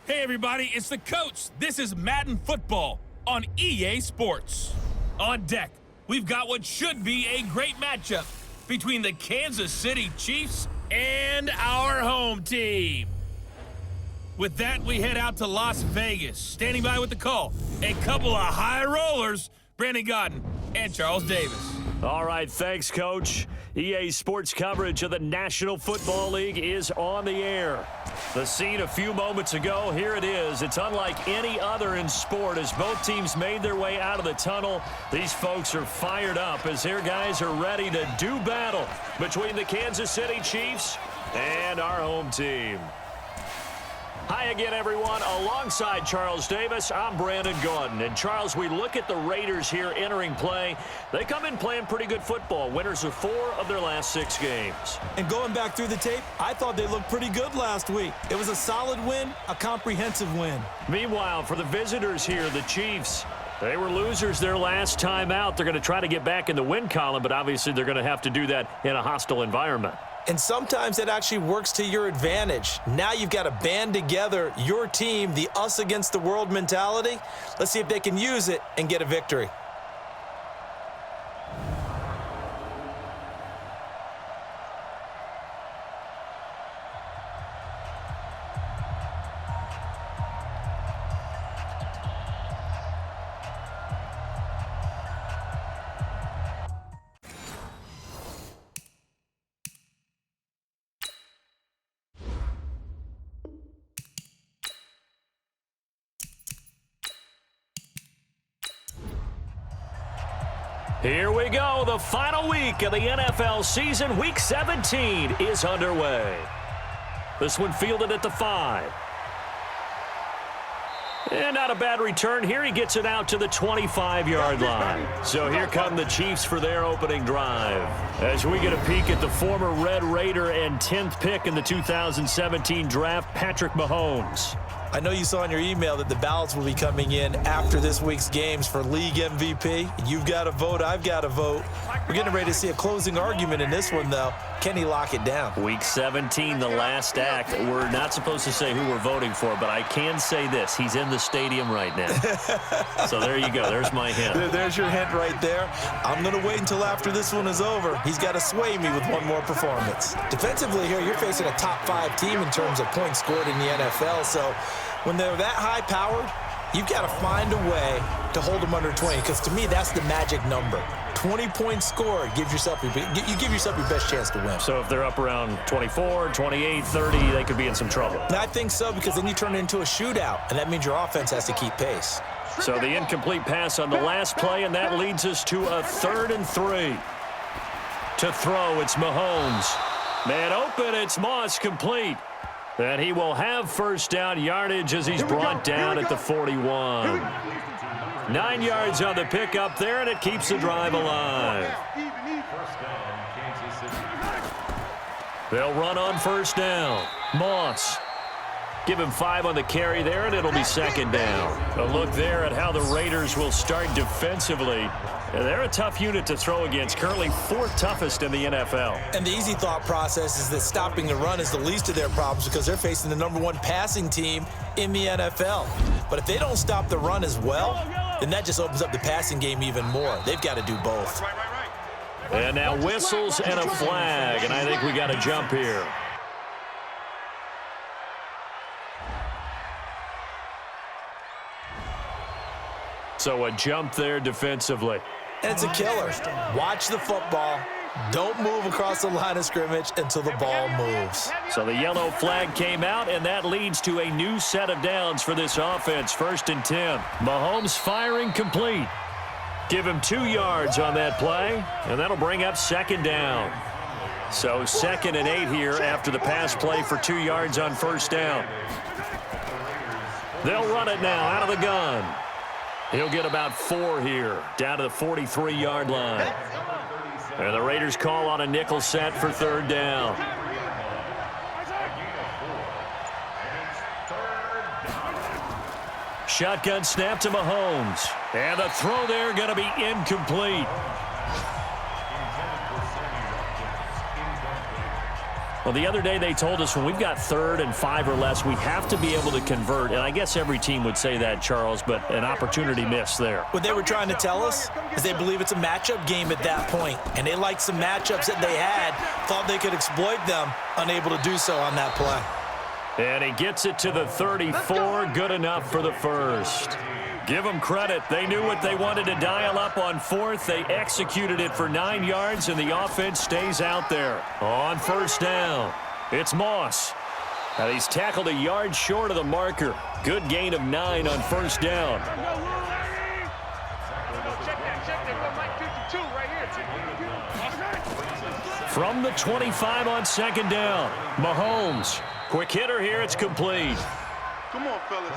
Hey everybody, it's the coach. This is Madden Football on EA Sports. On deck, we've got what should be a great matchup between the Kansas City Chiefs and our home team. With that, we head out to Las Vegas. Standing by with the call, a couple of high rollers, Brandon Gaudin and Charles Davis. All right, thanks, Coach. EA Sports coverage of the National Football League is on the air. The scene a few moments ago, here it is. It's unlike any other in sport as both teams made their way out of the tunnel. These folks are fired up as their guys are ready to do battle between the Kansas City Chiefs and our home team. Hi again, everyone. Alongside Charles Davis, I'm Brandon Gaudin. And Charles, we look at the Raiders here entering play. They come in playing pretty good football. Winners of 4 of their last 6 games. And going back through the tape, I thought they looked pretty good last week. It was a solid win, a comprehensive win. Meanwhile, for the visitors here, the Chiefs, they were losers their last time out. They're going to try to get back in the win column, but obviously they're going to have to do that in a hostile environment. And sometimes it actually works to your advantage. Now you've got to band together your team, the us against the world mentality. Let's see if they can use it and get a victory. Here we go. The final week of the NFL season. Week 17 is underway. This one fielded at the 5. And not a bad return here. He gets it out to the 25-yard line. So here come the Chiefs for their opening drive. As we get a peek at the former Red Raider and 10th pick in the 2017 draft, Patrick Mahomes. I know you saw in your email that the ballots will be coming in after this week's games for League MVP. You've got to vote. I've got to vote. We're getting ready to see a closing argument in this one, though. Can he lock it down? Week 17, the last act. We're not supposed to say who we're voting for, but I can say this. He's in the stadium right now. So there you go. There's my hint. There's your hint right there. I'm going to wait until after this one is over. He's got to sway me with one more performance. Defensively here, you're facing a top 5 team in terms of points scored in the NFL, so when they're that high-powered, you've got to find a way to hold them under 20, because to me, that's the magic number. 20 points scored, you give yourself your best chance to win. So if they're up around 24, 28, 30, they could be in some trouble. I think so, because then you turn it into a shootout, and that means your offense has to keep pace. So the incomplete pass on the last play, and that leads us to a 3rd and 3. To throw, it's Mahomes. Man open, it's Moss, complete. And he will have first down yardage as he's brought down at the 41. 9 yards on the pickup there, and it keeps the drive alive. They'll run on first down. Moss. Give him 5 on the carry there, and it'll be 2nd down. A look there at how the Raiders will start defensively. They're a tough unit to throw against, currently 4th toughest in the NFL. And the easy thought process is that stopping the run is the least of their problems because they're facing the #1 passing team in the NFL. But if they don't stop the run as well, then that just opens up the passing game even more. They've got to do both. And now whistles and a flag, and I think we got a jump here. So a jump there defensively. And it's a killer. Watch the football. Don't move across the line of scrimmage until the ball moves. So the yellow flag came out, and that leads to a new set of downs for this offense. 1st and 10. Mahomes firing complete. Give him 2 yards on that play, and that'll bring up 2nd down. So 2nd and 8 here after the pass play for 2 yards on 1st down. They'll run it now out of the gun. He'll get about 4 here, down to the 43-yard line. And the Raiders call on a nickel set for 3rd down. Shotgun snap to Mahomes. And the throw there going to be incomplete. Well, the other day they told us when we've got 3rd and 5 or less, we have to be able to convert. And I guess every team would say that, Charles, but an opportunity missed there. What they were trying to tell us is they believe it's a matchup game at that point, and they liked some matchups that they had, thought they could exploit them, unable to do so on that play. And he gets it to the 34, good enough for the first. Give them credit. They knew what they wanted to dial up on 4th. They executed it for 9 yards, and the offense stays out there. On 1st down, it's Moss. And he's tackled a yard short of the marker. Good gain of 9 on 1st down. From the 25 on 2nd down, Mahomes. Quick hitter here, it's complete. Come on, fellas.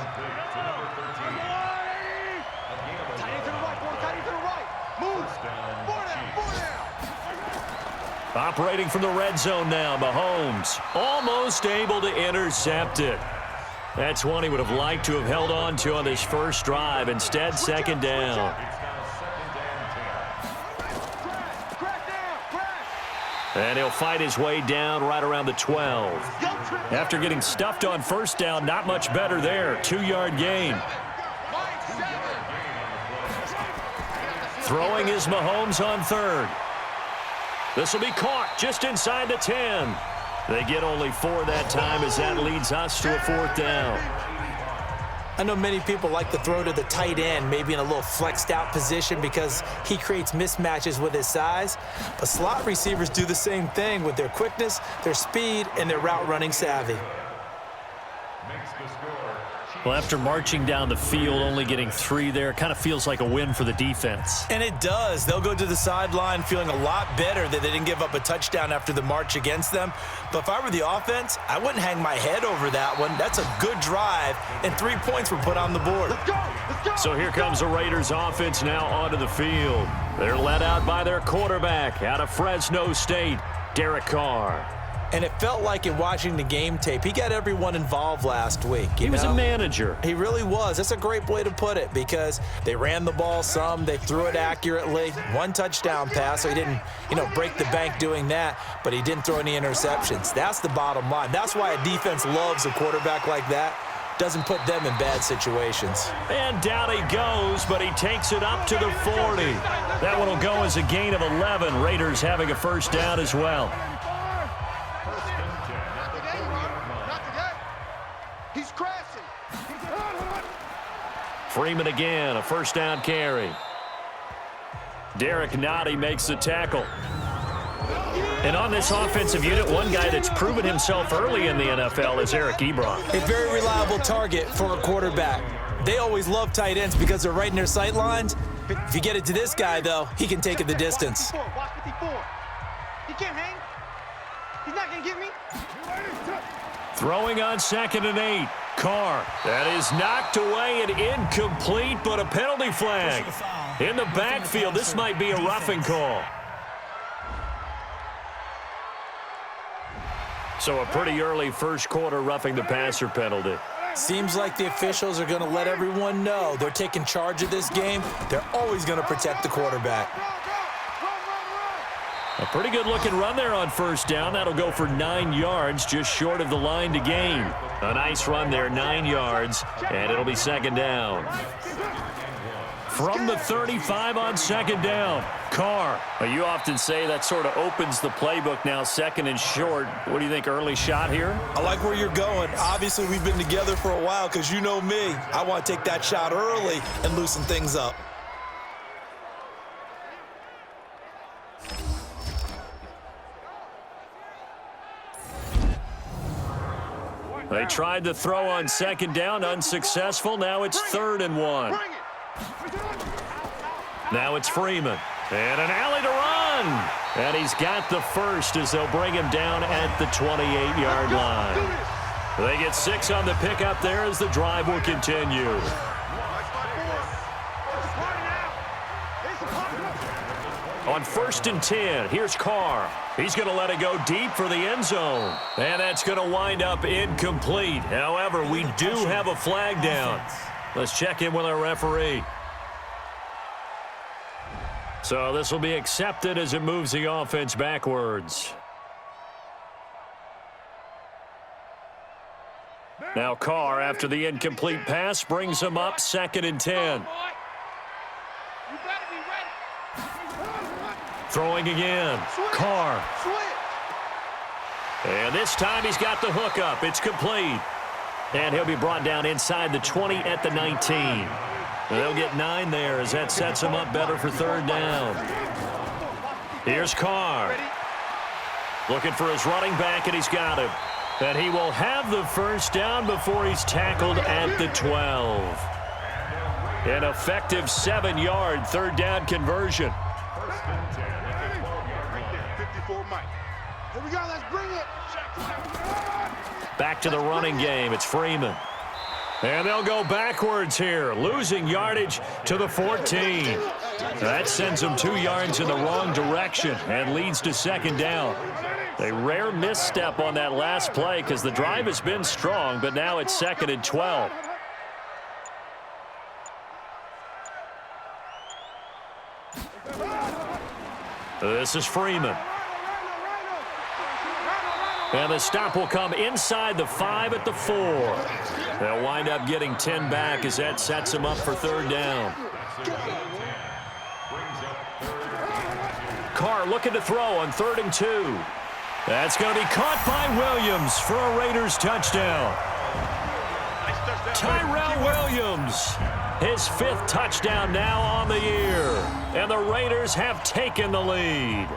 Operating from the red zone now, Mahomes almost able to intercept it. That's one he would have liked to have held on to on this first drive. Instead, 2nd down. And he'll fight his way down right around the 12. After getting stuffed on 1st down, not much better there. 2-yard gain. Throwing is Mahomes on 3rd. This will be caught just inside the 10. They get only 4 that time as that leads us to a 4th down. I know many people like to throw to the tight end, maybe in a little flexed out position because he creates mismatches with his size. But slot receivers do the same thing with their quickness, their speed, and their route running savvy. Well, after marching down the field, only getting 3 there, kind of feels like a win for the defense. And it does. They'll go to the sideline feeling a lot better that they didn't give up a touchdown after the march against them. But if I were the offense, I wouldn't hang my head over that one. That's a good drive, and 3 points were put on the board. Let's go! Let's go! So here comes the Raiders offense now onto the field. They're led out by their quarterback out of Fresno State, Derek Carr. And it felt like in watching the game tape, he got everyone involved last week. He was a manager. He really was. That's a great way to put it because they ran the ball some, they threw it accurately. 1 touchdown pass, so he didn't, break the bank doing that, but he didn't throw any interceptions. That's the bottom line. That's why a defense loves a quarterback like that. Doesn't put them in bad situations. And down he goes, but he takes it up to the 40. That one will go as a gain of 11. Raiders having a 1st down as well. He's crashing. Freeman again, a 1st down carry. Derek Nottie makes the tackle. And on this offensive unit, one guy that's proven himself early in the NFL is Eric Ebron. A very reliable target for a quarterback. They always love tight ends because they're right in their sight lines. If you get it to this guy, though, he can take it the distance. Watch 54. He can't hang. He's not going to get me. Throwing on 2nd and 8. Carr. That is knocked away and incomplete, but a penalty flag. In the backfield, this might be a roughing call. So a pretty early first quarter roughing the passer penalty. Seems like the officials are going to let everyone know they're taking charge of this game. They're always going to protect the quarterback. A pretty good-looking run there on 1st down. That'll go for 9 yards, just short of the line to gain. A nice run there, 9 yards, and it'll be 2nd down. From the 35 on 2nd down, Carr. Well, you often say that sort of opens the playbook now, 2nd and short. What do you think, early shot here? I like where you're going. Obviously, we've been together for a while because you know me. I want to take that shot early and loosen things up. They tried to throw on 2nd down, unsuccessful. Now it's 3rd and 1. Now it's Freeman. And an alley to run. And he's got the first as they'll bring him down at the 28-yard line. They get 6 on the pickup there as the drive will continue. On 1st and 10, here's Carr. He's going to let it go deep for the end zone. And that's going to wind up incomplete. However, we do have a flag down. Let's check in with our referee. So this will be accepted as it moves the offense backwards. Now Carr, after the incomplete pass, brings him up 2nd and 10. Throwing again. Carr. And this time he's got the hook up. It's complete. And he'll be brought down inside the 20 at the 19. They'll get 9 there as that sets him up better for 3rd down. Here's Carr. Looking for his running back, and he's got him. And he will have the 1st down before he's tackled at the 12. An effective 7-yard 3rd down conversion. Here we go, let's bring it. Back to the running game. It's Freeman. And they'll go backwards here, losing yardage to the 14. That sends them 2 yards in the wrong direction and leads to 2nd down. A rare misstep on that last play because the drive has been strong, but now it's 2nd and 12. This is Freeman. And the stop will come inside the 5 at the 4. They'll wind up getting 10 back as that sets them up for 3rd down. Carr looking to throw on 3rd and 2. That's going to be caught by Williams for a Raiders touchdown. Tyrell Williams, his 5th touchdown now on the year. And the Raiders have taken the lead.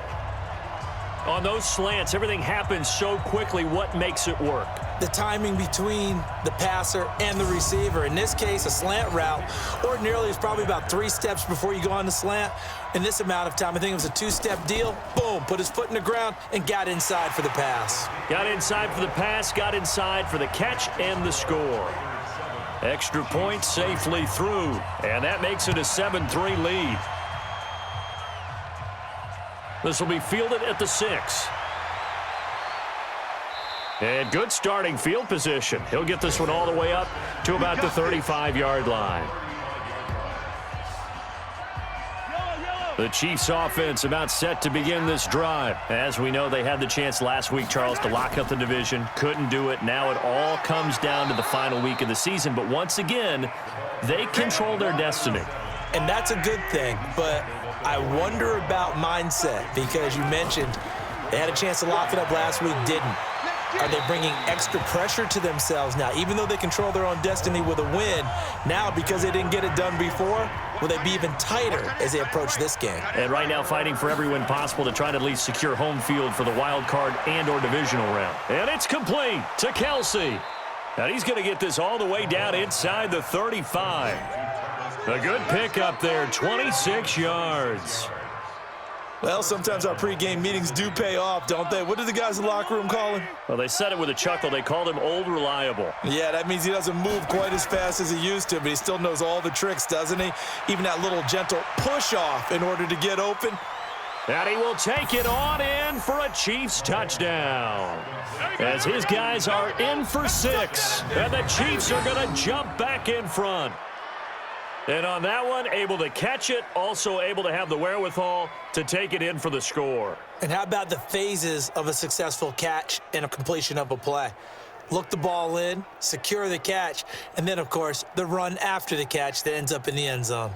On those slants, everything happens so quickly. What makes it work? The timing between the passer and the receiver. In this case, a slant route ordinarily is probably about 3 steps before you go on the slant. In this amount of time, I think it was a 2-step deal. Boom, put his foot in the ground and got inside for the pass. Got inside for the pass, got inside for the catch and the score. Extra point safely through, and that makes it a 7-3 lead. This will be fielded at the 6. And good starting field position. He'll get this one all the way up to about the 35-yard line. The Chiefs offense about set to begin this drive. As we know, they had the chance last week, Charles, to lock up the division. Couldn't do it. Now it all comes down to the final week of the season. But once again, they control their destiny. And that's a good thing, but I wonder about mindset because you mentioned they had a chance to lock it up last week, didn't. Are they bringing extra pressure to themselves now? Even though they control their own destiny with a win, now because they didn't get it done before, will they be even tighter as they approach this game? And right now fighting for every win possible to try to at least secure home field for the wild card and or divisional round. And it's complete to Kelce. And he's going to get this all the way down inside the 35. A good pickup there, 26 yards. Well, sometimes our pregame meetings do pay off, don't they? What do the guys in the locker room call him? Well, they said it with a chuckle. They called him Old Reliable. Yeah, that means he doesn't move quite as fast as he used to, but he still knows all the tricks, doesn't he? Even that little gentle push-off in order to get open. And he will take it on in for a Chiefs touchdown. As his guys are in for 6. And the Chiefs are going to jump back in front. And on that one, able to catch it, also able to have the wherewithal to take it in for the score. And how about the phases of a successful catch and a completion of a play? Look the ball in, secure the catch, and then, of course, the run after the catch that ends up in the end zone.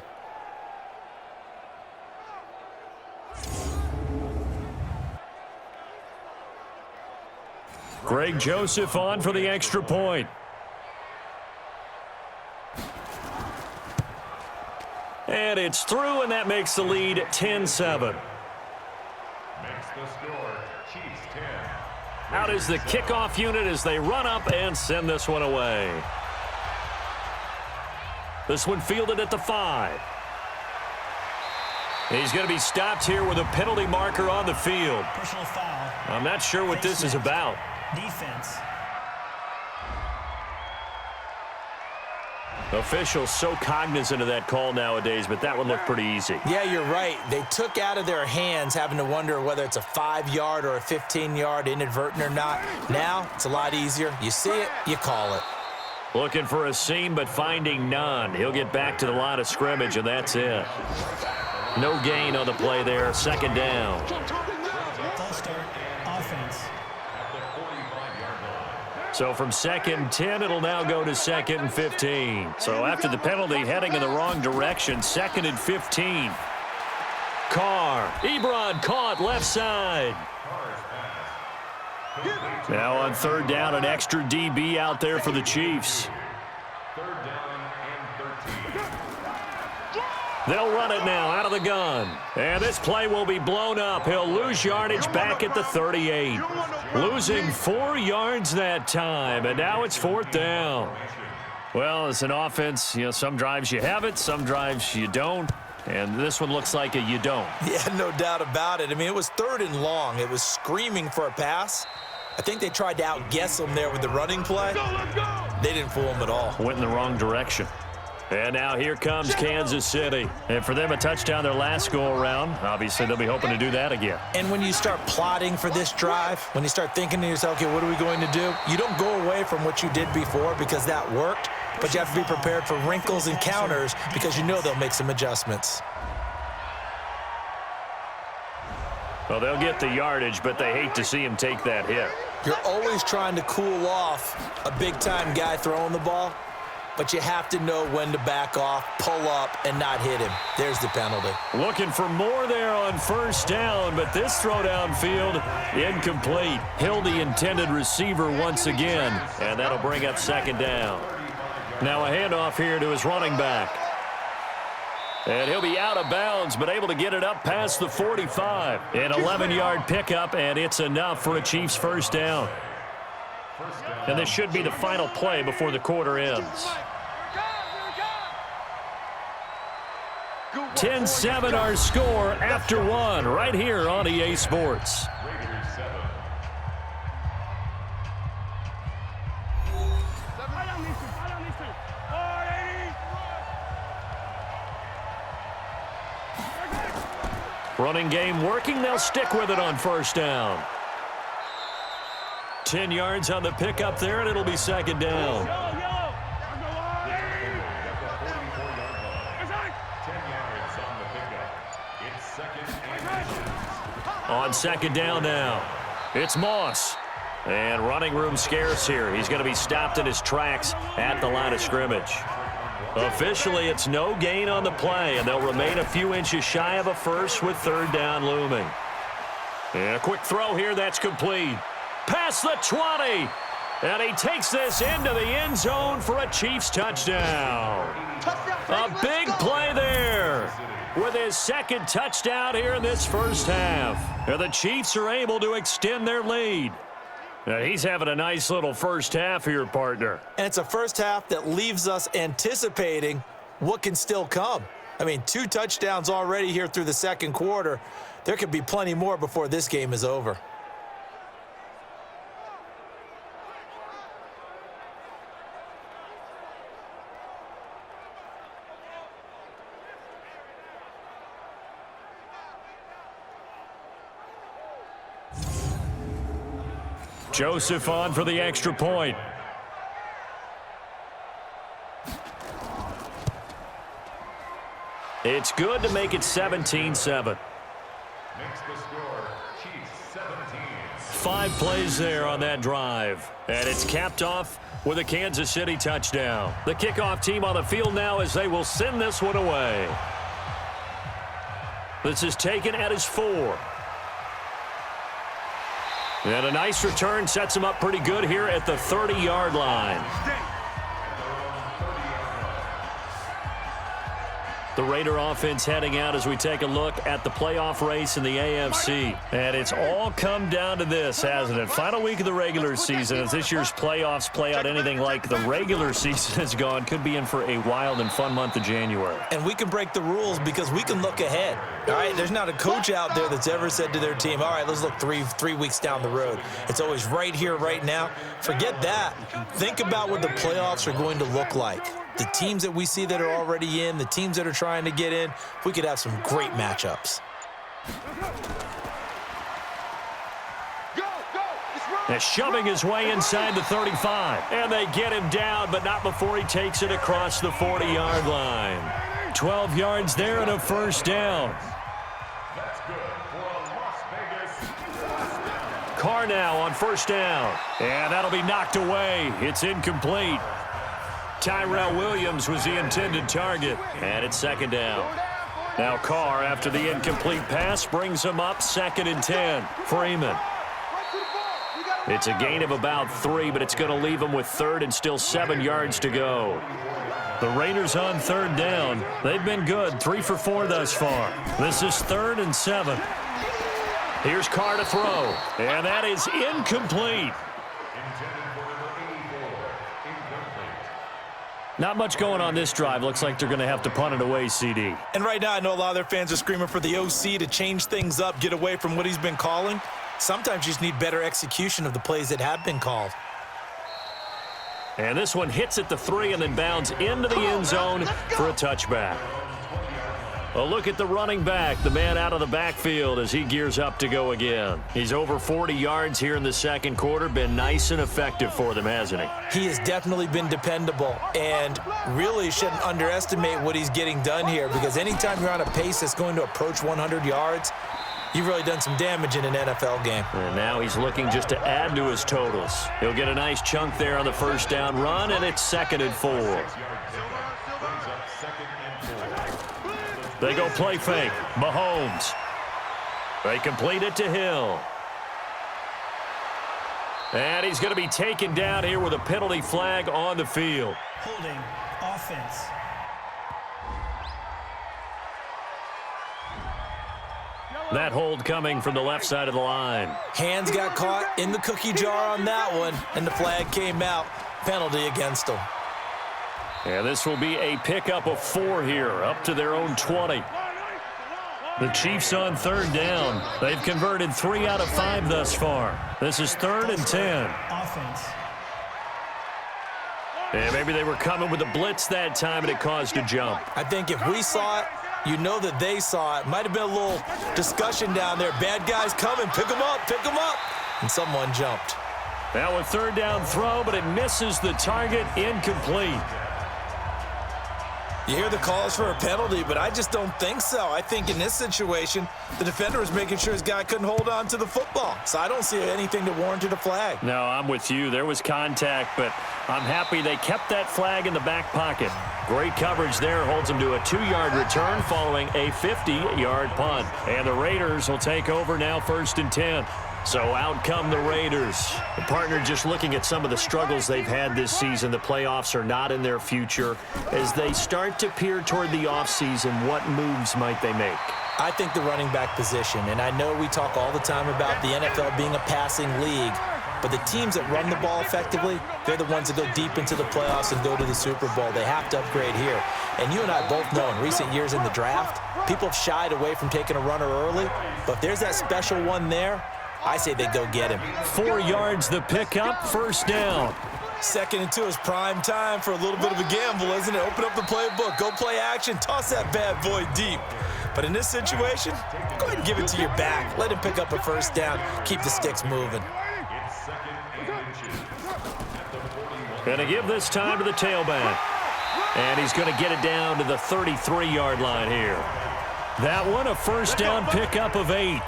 Greg Joseph on for the extra point. And it's through, and that makes the lead 10-7. Out is the kickoff unit as they run up and send this one away. This one fielded at the 5. He's going to be stopped here with a penalty marker on the field. Personal foul. I'm not sure what this is about. Defense. Officials so cognizant of that call nowadays, but that one looked pretty easy. Yeah, you're right. They took out of their hands having to wonder whether it's a 5-yard or a 15-yard inadvertent or not. Now, it's a lot easier. You see it, you call it. Looking for a seam, but finding none. He'll get back to the line of scrimmage, and that's it. No gain on the play there. 2nd down. False start. Offense. So from 2nd and 10, it'll now go to 2nd and 15. So after the penalty, heading in the wrong direction, 2nd and 15. Carr. Ebron caught left side. Now on 3rd down, an extra DB out there for the Chiefs. They'll run it now out of the gun. And this play will be blown up. He'll lose yardage back at the 38. Losing 4 yards that time, and now it's 4th down. Well, as an offense, some drives you have it, some drives you don't. And this one looks like a you don't. Yeah, no doubt about it. I mean, it was 3rd and long. It was screaming for a pass. I think they tried to outguess him there with the running play. They didn't fool him at all. Went in the wrong direction. And now here comes Kansas City. And for them, a touchdown their last go-around. Obviously, they'll be hoping to do that again. And when you start plotting for this drive, when you start thinking to yourself, okay, what are we going to do? You don't go away from what you did before because that worked, but you have to be prepared for wrinkles and counters because you know they'll make some adjustments. Well, they'll get the yardage, but they hate to see him take that hit. You're always trying to cool off a big-time guy throwing the ball, but you have to know when to back off, pull up, and not hit him. There's the penalty. Looking for more there on 1st down, but this throw downfield incomplete. Hill, the intended receiver once again, and that'll bring up 2nd down. Now a handoff here to his running back. And he'll be out of bounds, but able to get it up past the 45. An 11-yard pickup, and it's enough for a Chiefs 1st down. And this should be the final play before the quarter ends. 10-7 our score after 1 right here on EA Sports. Running game working. They'll stick with it on 1st down. 10 yards on the pickup there, and it'll be 2nd down. On 2nd down now, it's Moss. And running room scarce here. He's going to be stopped in his tracks at the line of scrimmage. Officially, it's no gain on the play, and they'll remain a few inches shy of a first with 3rd down looming. And a quick throw here, that's complete. Past the 20, and he takes this into the end zone for a Chiefs touchdown. A big play there with his 2nd touchdown here in this 1st half. And the Chiefs are able to extend their lead. Now, he's having a nice little 1st half here, partner. And it's a 1st half that leaves us anticipating what can still come. I mean, 2 touchdowns already here through the 2nd quarter. There could be plenty more before this game is over. Joseph on for the extra point. It's good to make it 17-7. 5 plays there on that drive. And it's capped off with a Kansas City touchdown. The kickoff team on the field now as they will send this one away. This is taken at his 4. And a nice return sets him up pretty good here at the 30-yard line. The Raider offense heading out as we take a look at the playoff race in the AFC. And it's all come down to this, hasn't it? Final week of the regular season. As this year's playoffs play out anything like the regular season has gone, could be in for a wild and fun month of January. And we can break the rules because we can look ahead. All right, there's not a coach out there that's ever said to their team, all right, let's look three weeks down the road. It's always right here, right now. Forget that. Think about what the playoffs are going to look like. The teams that we see that are already in, the teams that are trying to get in, we could have some great matchups. And shoving his way inside the 35. And they get him down, but not before he takes it across the 40-yard line. 12 yards there and a 1st down. Carr now on first down. And that'll be knocked away. It's incomplete. Tyrell Williams was the intended target. And it's second down. Now Carr, after the incomplete pass, brings him up 2nd and 10. Freeman. It's a gain of about 3, but it's going to leave him with 3rd and still 7 yards to go. The Raiders on 3rd down. They've been good, 3 for 4 thus far. This is 3rd and 7. Here's Carr to throw, and that is incomplete. Not much going on this drive. Looks like they're going to have to punt it away, CD. And right now, I know a lot of their fans are screaming for the OC to change things up, get away from what he's been calling. Sometimes you just need better execution of the plays that have been called. And this one hits at the 3 and then bounds into the end zone for a touchback. A look at the running back, the man out of the backfield as he gears up to go again. He's over 40 yards here in the second quarter. Been nice and effective for them, hasn't he? He has definitely been dependable, and really shouldn't underestimate what he's getting done here, because anytime you're on a pace that's going to approach 100 yards, you've really done some damage in an NFL game. And now he's looking just to add to his totals. He'll get a nice chunk there on the first down run, and it's 2nd and 4. They go play fake. Mahomes. They complete it to Hill. And he's going to be taken down here with a penalty flag on the field. Holding offense. That hold coming from the left side of the line. Hands got caught in the cookie jar on that one, and the flag came out. Penalty against them. And this will be a pickup of 4 here, up to their own 20. The Chiefs on 3rd down. They've converted 3 out of 5 thus far. This is 3rd and 10. Offense. And maybe they were coming with a blitz that time, and it caused a jump. I think if we saw it, you know that they saw it. Might have been a little discussion down there. Bad guys coming. Pick them up. Pick them up. And someone jumped. Now a 3rd down throw, but it misses the target. Incomplete. You hear the calls for a penalty, but I just don't think so. I think in this situation, the defender was making sure his guy couldn't hold on to the football. So I don't see anything to warrant a flag. No, I'm with you. There was contact, but I'm happy they kept that flag in the back pocket. Great coverage there. Holds them to a 2-yard return following a 50-yard punt. And the Raiders will take over now 1st and 10. So out come the Raiders. The partner just looking at some of the struggles they've had this season. The playoffs are not in their future. As they start to peer toward the offseason, what moves might they make? I think the running back position, and I know we talk all the time about the NFL being a passing league, but the teams that run the ball effectively, they're the ones that go deep into the playoffs and go to the Super Bowl. They have to upgrade here. And you and I both know in recent years in the draft, people have shied away from taking a runner early, but if there's that special one there, I say they go get him. 4 yards the pickup, 1st down. 2nd and 2 is prime time for a little bit of a gamble, isn't it? Open up the playbook, go play action, toss that bad boy deep. But in this situation, go ahead and give it to your back. Let him pick up a 1st down, keep the sticks moving. Gonna give this time to the tailback. And he's gonna get it down to the 33-yard line here. That one, a 1st down pickup of 8.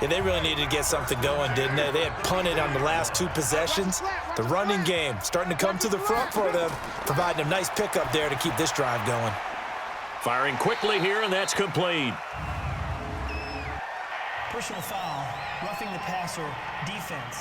Yeah, they really needed to get something going, didn't they? They had punted on the last 2 possessions. The running game starting to come to the front for them, providing a nice pickup there to keep this drive going. Firing quickly here, and that's complete. Personal foul. Roughing the passer. Defense.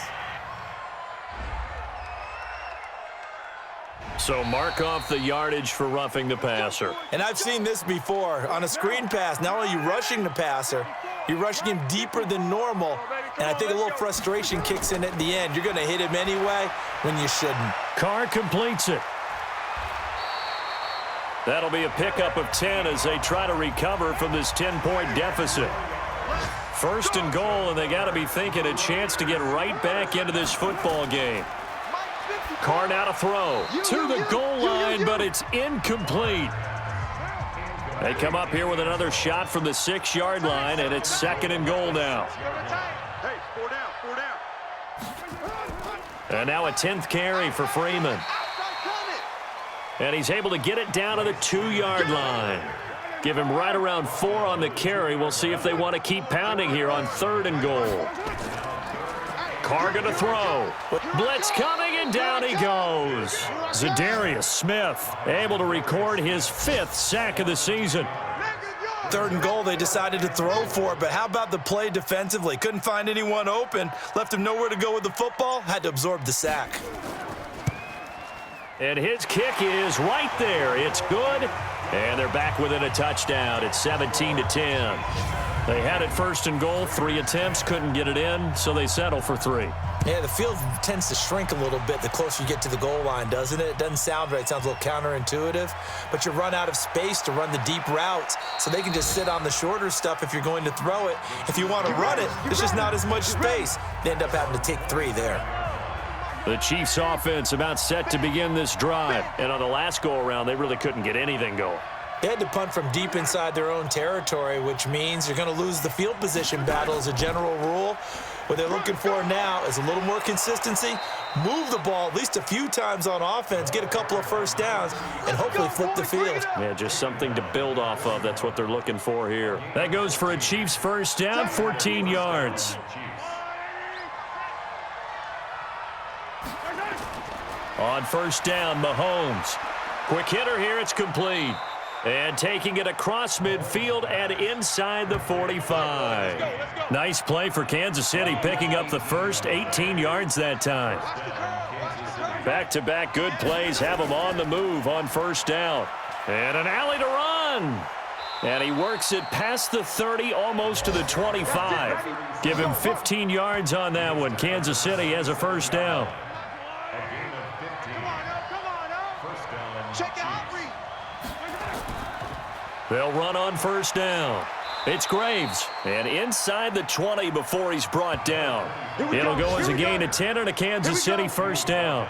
So mark off the yardage for roughing the passer. And I've seen this before. On a screen pass, not only are you rushing the passer, you're rushing him deeper than normal. And I think a little frustration kicks in at the end. You're going to hit him anyway when you shouldn't. Carr completes it. That'll be a pickup of 10 as they try to recover from this 10-point deficit. 1st and goal, and they got to be thinking a chance to get right back into this football game. Carr now to throw to the goal line, but it's incomplete. They come up here with another shot from the 6-yard line, and it's 2nd and goal now. And now a 10th carry for Freeman. And he's able to get it down to the 2-yard line. Give him right around 4 on the carry. We'll see if they want to keep pounding here on 3rd and goal. Carr going to throw. Blitz coming, and down he goes. Za'Darius Smith able to record his 5th sack of the season. 3rd and goal, they decided to throw for it, but how about the play defensively? Couldn't find anyone open, left him nowhere to go with the football, had to absorb the sack. And his kick is right there. It's good, and they're back within a touchdown. It's 17-10. They had it 1st and goal, 3 attempts, couldn't get it in, so they settle for 3. Yeah, the field tends to shrink a little bit the closer you get to the goal line, doesn't it? It doesn't sound right. It sounds a little counterintuitive. But you run out of space to run the deep routes, so they can just sit on the shorter stuff if you're going to throw it. If you want to run it, there's just not as much space. They end up having to take 3 there. The Chiefs offense about set to begin this drive. And on the last go-around, they really couldn't get anything going. They had to punt from deep inside their own territory, which means you're going to lose the field position battle as a general rule. What they're looking for now is a little more consistency, move the ball at least a few times on offense, get a couple of first downs, and hopefully flip the field. Yeah, just something to build off of. That's what they're looking for here. That goes for a Chiefs first down, 14 yards. On first down, Mahomes. Quick hitter here, it's complete. And taking it across midfield and inside the 45. Nice play for Kansas City, picking up the first 18 yards that time. Back-to-back good plays have him on the move on first down. And an alley to run. And he works it past the 30, almost to the 25. Give him 15 yards on that one. Kansas City has a first down. They'll run on first down. It's Graves, and inside the 20 before he's brought down. It'll go as a gain of 10 and a Kansas City first down.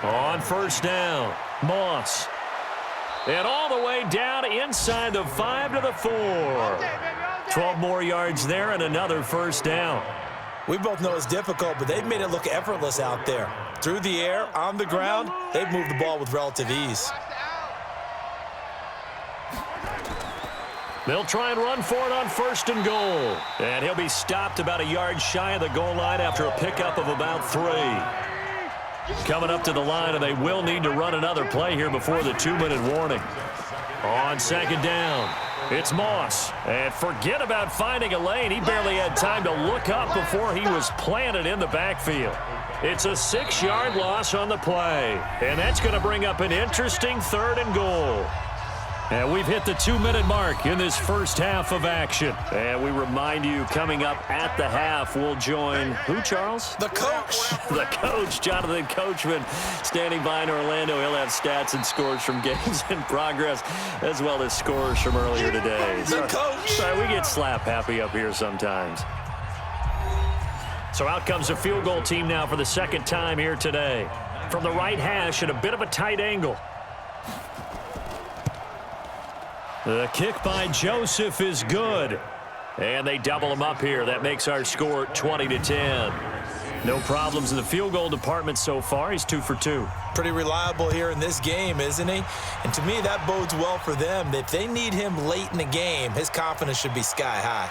On first down, Moss. And all the way down inside the 5 to the 4. 12 more yards there and another first down. We both know it's difficult, but they've made it look effortless out there. Through the air, on the ground, they've moved the ball with relative ease. They'll try and run for it on first and goal. And he'll be stopped about a yard shy of the goal line after a pickup of about 3. Coming up to the line, and they will need to run another play here before the 2-minute warning. On second down, it's Moss. And forget about finding a lane. He barely had time to look up before he was planted in the backfield. It's a 6-yard loss on the play. And that's going to bring up an interesting 3rd and goal. And we've hit the 2-minute mark in this first half of action. And we remind you, coming up at the half, we'll join who, Charles? The coach. The coach, Jonathan Coachman, standing by in Orlando. He'll have stats and scores from games in progress, as well as scores from earlier today. The coach. Sorry, we get slap happy up here sometimes. So out comes a field goal team now for the second time here today. From the right hash at a bit of a tight angle. The kick by Joseph is good. And they double him up here. That makes our score 20-10. No problems in the field goal department so far. He's 2 for 2. Pretty reliable here in this game, isn't he? And to me, that bodes well for them. If they need him late in the game, his confidence should be sky high.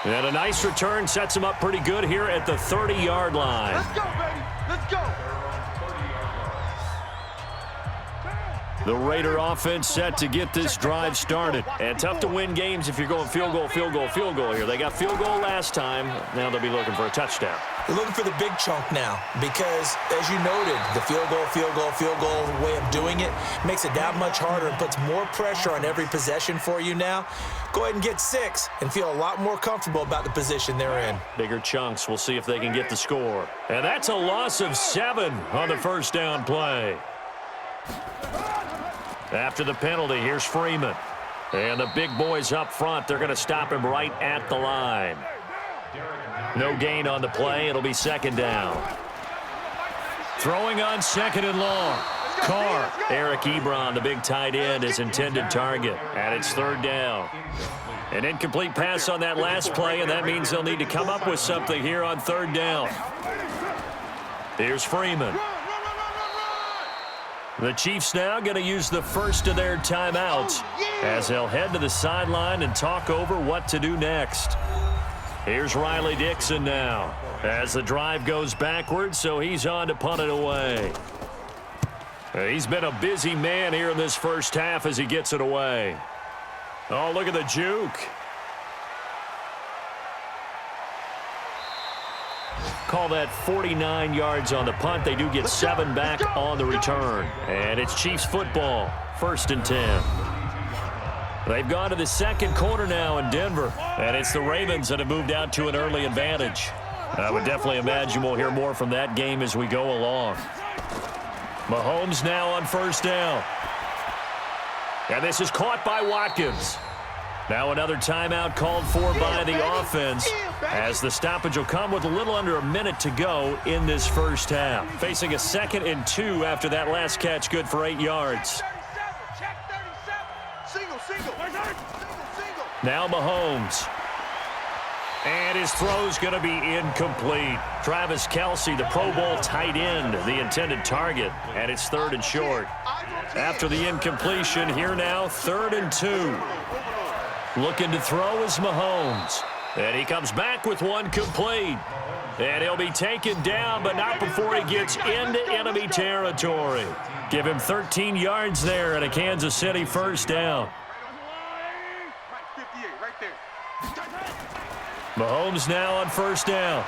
And a nice return sets him up pretty good here at the 30-yard line. Let's go, baby. Let's go. The Raider offense set to get this drive started. And tough to win games if you're going field goal, field goal, field goal here. They got field goal last time. Now they'll be looking for a touchdown. They're looking for the big chunk now because, as you noted, the field goal way of doing it makes it that much harder and puts more pressure on every possession for you now. Go ahead and get 6 and feel a lot more comfortable about the position they're in. Bigger chunks. We'll see if they can get the score. And that's a loss of 7 on the first down play. After the penalty, here's Freeman. And the big boys up front, they're going to stop him right at the line. No gain on the play. It'll be second down. Throwing on second and long. Carr. Eric Ebron, the big tight end, his intended target. And it's third down. An incomplete pass on that last play, and that means they'll need to come up with something here on third down. Here's Freeman. The Chiefs now going to use the first of their timeouts as they'll head to the sideline and talk over what to do next. Here's Riley Dixon now as the drive goes backwards, so he's on to punt it away. He's been a busy man here in this first half as he gets it away. Oh, look at the juke. Call that 49 yards on the punt. They do get 7 back on the return. And it's Chiefs football, 1st and 10. They've gone to the second quarter now in Denver. And it's the Ravens that have moved out to an early advantage. I would definitely imagine we'll hear more from that game as we go along. Mahomes now on 1st down. And this is caught by Watkins. Now another timeout called for by the offense as the stoppage will come with a little under a minute to go in this first half. Facing a 2nd and 2 after that last catch, good for 8 yards. Now Mahomes. And his throw's going to be incomplete. Travis Kelce, the Pro Bowl tight end, the intended target, and it's 3rd and short. After the incompletion, here now, 3rd and 2. Looking to throw is Mahomes. And he comes back with one complete. And he'll be taken down, but not before he gets into enemy territory. Give him 13 yards there and a Kansas City 1st down. Mahomes now on 1st down.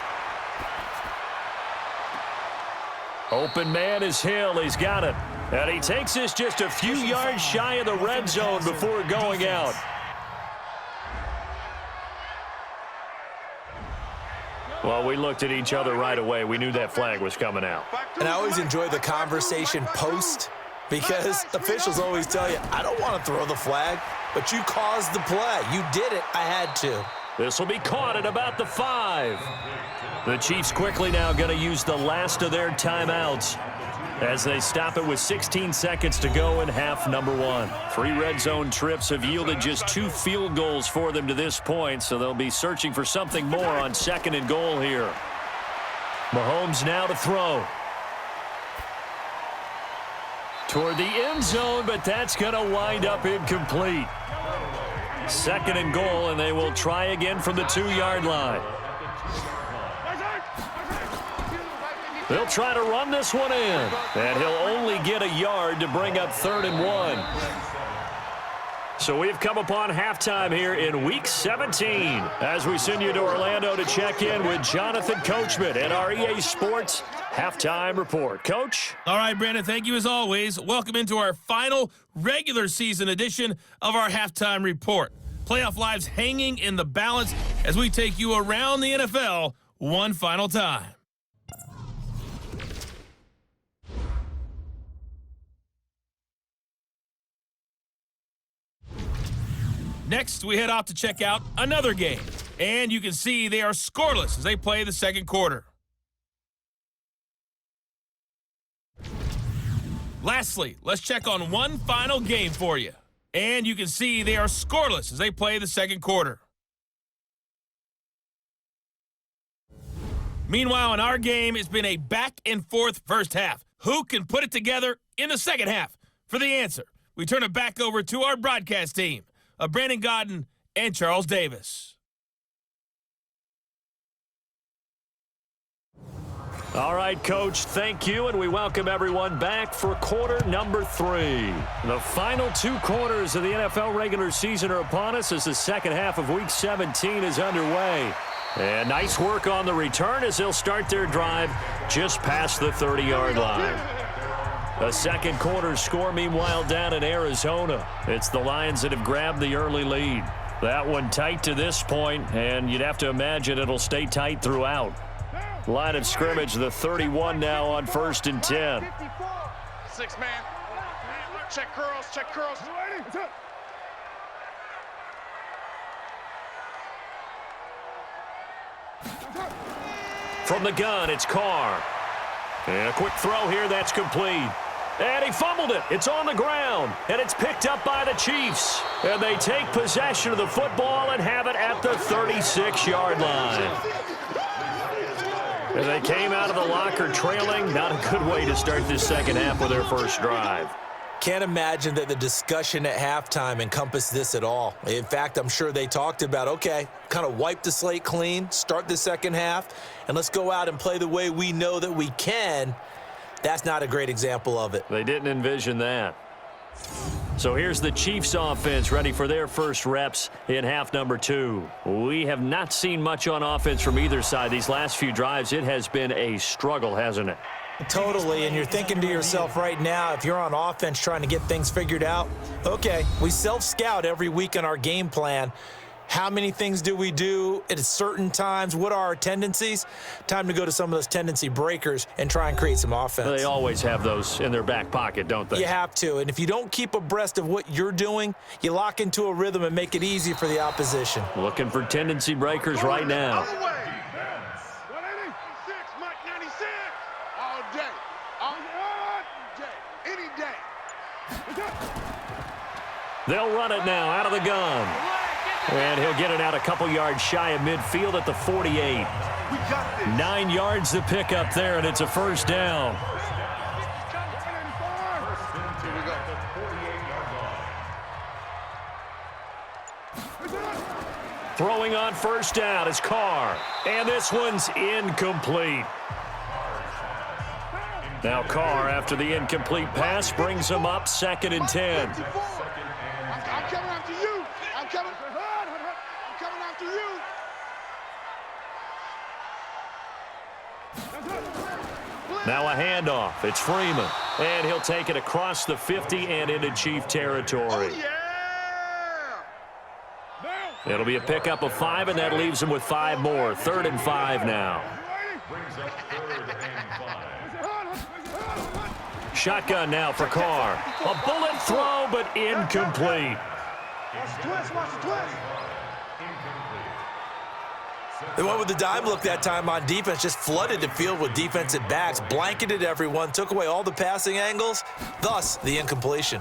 Open man is Hill. He's got it. And he takes this just a few yards shy of the red zone before going out. Well, we looked at each other right away. We knew that flag was coming out. And I always enjoy the conversation post because officials always tell you, I don't want to throw the flag, but you caused the play. You did it. I had to. This will be caught at about the 5. The Chiefs quickly now going to use the last of their timeouts as they stop it with 16 seconds to go in half number 1. 3 red zone trips have yielded just 2 field goals for them to this point, so they'll be searching for something more on 2nd and goal here. Mahomes now to throw. Toward the end zone, but that's going to wind up incomplete. 2nd and goal, and they will try again from the 2-yard line. They'll try to run this one in, and he'll only get a yard to bring up 3rd and 1. So we've come upon halftime here in Week 17 as we send you to Orlando to check in with Jonathan Coachman at our EA Sports Halftime Report. Coach? All right, Brandon, thank you as always. Welcome into our final regular season edition of our Halftime Report. Playoff lives hanging in the balance as we take you around the NFL one final time. Next, we head off to check out another game. And you can see they are scoreless as they play the second quarter. Lastly, let's check on one final game for you. And you can see they are scoreless as they play the second quarter. Meanwhile, in our game, it's been a back-and-forth first half. Who can put it together in the second half? For the answer, we turn it back over to our broadcast team of Brandon Gaudin and Charles Davis. All right, Coach, thank you, and we welcome everyone back for quarter number 3. The final 2 quarters of the NFL regular season are upon us as the second half of Week 17 is underway. And nice work on the return as they'll start their drive just past the 30-yard line. A second quarter score, meanwhile, down in Arizona. It's the Lions that have grabbed the early lead. That one tight to this point, and you'd have to imagine it'll stay tight throughout. Line of scrimmage, the 31 now on 1st and 10. 6 man. Check curls, check curls. From the gun, it's Carr. And a quick throw here, that's complete. And he fumbled it. It's on the ground. And it's picked up by the Chiefs. And they take possession of the football and have it at the 36-yard line. And they came out of the locker trailing. Not a good way to start this second half with their first drive. Can't imagine that the discussion at halftime encompassed this at all. In fact, I'm sure they talked about, okay, kind of wipe the slate clean, start the second half, and let's go out and play the way we know that we can. That's not a great example of it. They didn't envision that. So here's the Chiefs offense ready for their first reps in half number 2. We have not seen much on offense from either side. These last few drives, it has been a struggle, hasn't it? Totally, and you're thinking to yourself right now, if you're on offense trying to get things figured out, okay, we self-scout every week in our game plan. How many things do we do at certain times? What are our tendencies? Time to go to some of those tendency breakers and try and create some offense. They always have those in their back pocket, don't they? You have to, and if you don't keep abreast of what you're doing, you lock into a rhythm and make it easy for the opposition. Looking for tendency breakers right now. They'll run it now out of the gun. And he'll get it out a couple yards shy of midfield at the 48. 9 yards to pick up there, and it's a first down. Throwing on first down is Carr. And this one's incomplete. Now Carr, after the incomplete pass, brings him up 2nd and 10. I'm coming after you. I'm coming after you. Now a handoff. It's Freeman. And he'll take it across the 50 and into Chief territory. It'll be a pickup of 5, and that leaves him with 5 more. 3rd and 5 now. Shotgun now for Carr. A bullet throw, but incomplete. They went with the dime look that time on defense, just flooded the field with defensive backs, blanketed everyone, took away all the passing angles, thus the incompletion.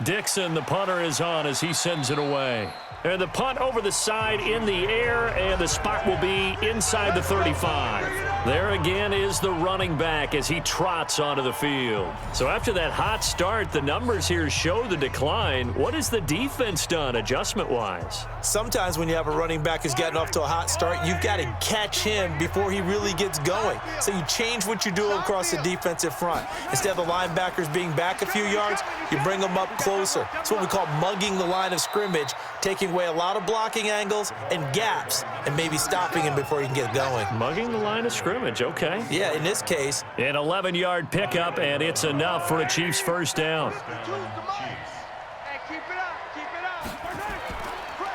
Dixon, the punter, is on as he sends it away. And the punt over the side in the air, and the spot will be inside the 35. There again is the running back as he trots onto the field. So after that hot start, the numbers here show the decline. What has the defense done adjustment-wise? Sometimes when you have a running back who's gotten off to a hot start, you've got to catch him before he really gets going. So you change what you do across the defensive front. Instead of the linebackers being back a few yards, you bring them up closer. It's what we call mugging the line of scrimmage, taking away a lot of blocking angles and gaps and maybe stopping him before he can get going. Mugging the line of scrimmage, okay. Yeah, in this case. An 11-yard pickup, and it's enough for a Chiefs first down.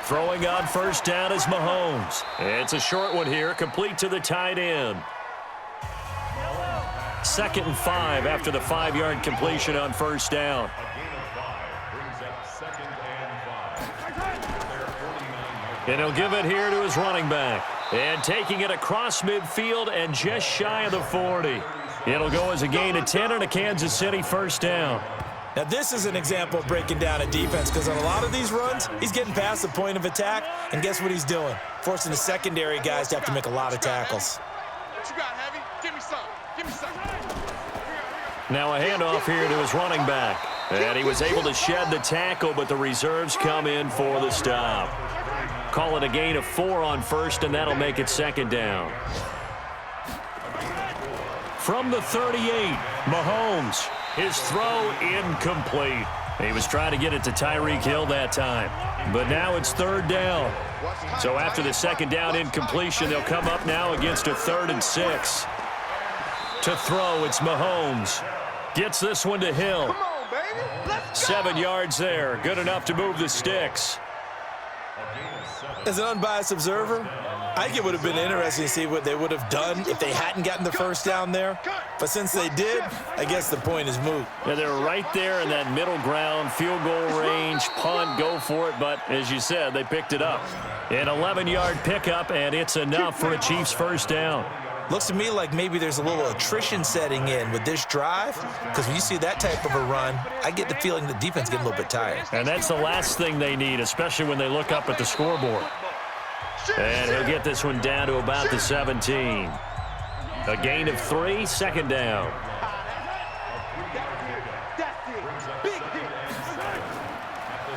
Throwing on first down is Mahomes. It's a short one here, complete to the tight end. 2nd and 5 after the 5-yard completion on first down. And he'll give it here to his running back. And taking it across midfield and just shy of the 40. It'll go as a gain of 10 and a Kansas City first down. Now this is an example of breaking down a defense, because on a lot of these runs, he's getting past the point of attack, and guess what he's doing? Forcing the secondary guys to have to make a lot of tackles. What you got, Heavy? Give me some. Give me some. Now a handoff here to his running back. And he was able to shed the tackle, but the reserves come in for the stop. Call it a gain of 4 on first, and that'll make it 2nd down. From the 38, Mahomes. His throw incomplete. He was trying to get it to Tyreek Hill that time. But now it's 3rd down. So after the 2nd down incompletion, they'll come up now against a 3rd and 6. To throw, it's Mahomes. Gets this one to Hill. 7 yards there. Good enough to move the sticks. As an unbiased observer, I think it would have been interesting to see what they would have done if they hadn't gotten the first down there. But since they did, I guess the point is moot. Yeah, they're right there in that middle ground, field goal range, punt, go for it. But as you said, they picked it up. An 11-yard pickup, and it's enough for a Chiefs first down. Looks to me like maybe there's a little attrition setting in with this drive, because when you see that type of a run, I get the feeling the defense getting a little bit tired. And that's the last thing they need, especially when they look up at the scoreboard. And he'll get this one down to about the 17. A gain of 3, second down.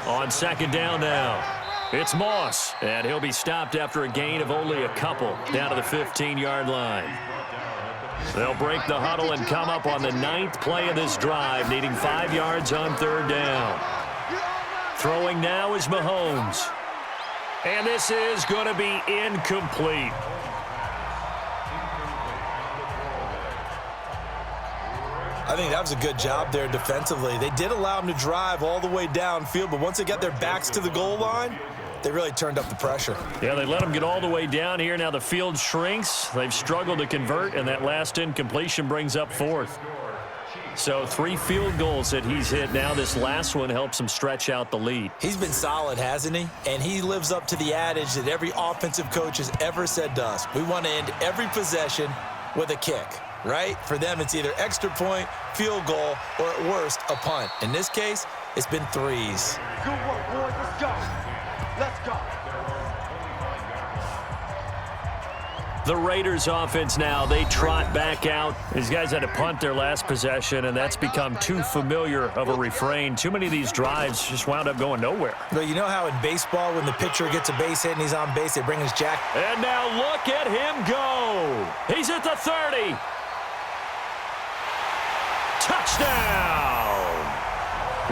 On second down now, it's Moss, and he'll be stopped after a gain of only a couple down to the 15-yard line. They'll break the huddle and come up on the 9th play of this drive, needing 5 yards on third down. Throwing now is Mahomes. And this is going to be incomplete. I think that was a good job there defensively. They did allow them to drive all the way downfield, but once they got their backs to the goal line, they really turned up the pressure. Yeah, they let them get all the way down here. Now the field shrinks. They've struggled to convert, and that last incompletion brings up 4th. So 3 field goals that he's hit now. This last one helps him stretch out the lead. He's been solid, hasn't he? And he lives up to the adage that every offensive coach has ever said to us. We want to end every possession with a kick, right? For them, it's either extra point, field goal, or at worst, a punt. In this case, it's been 3s. Good work, boys. Let's go. Let's go. The Raiders offense now, they trot back out. These guys had to punt their last possession, and that's become too familiar of a refrain. Too many of these drives just wound up going nowhere. But you know how in baseball, when the pitcher gets a base hit and he's on base, they bring his jack. And now look at him go. He's at the 30. Touchdown!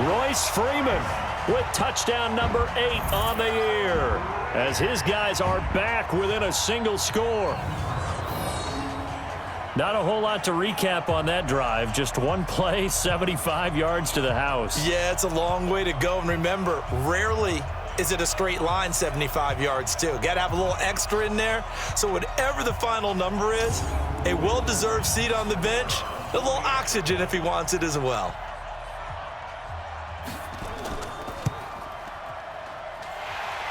Royce Freeman with touchdown number 8 on the year, as his guys are back within a single score. Not a whole lot to recap on that drive. Just one play, 75 yards to the house. Yeah, it's a long way to go. And remember, rarely is it a straight line 75 yards, too. Got to have a little extra in there. So whatever the final number is, a well-deserved seat on the bench, a little oxygen if he wants it as well.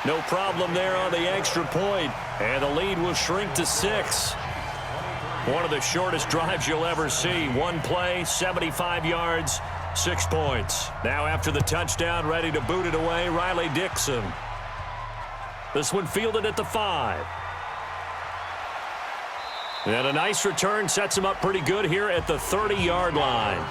No problem there on the extra point, and the lead will shrink to 6. One of the shortest drives you'll ever see. One play, 75 yards, 6 points. Now after the touchdown, ready to boot it away, Riley Dixon. This one fielded at the 5. And a nice return sets him up pretty good here at the 30-yard line.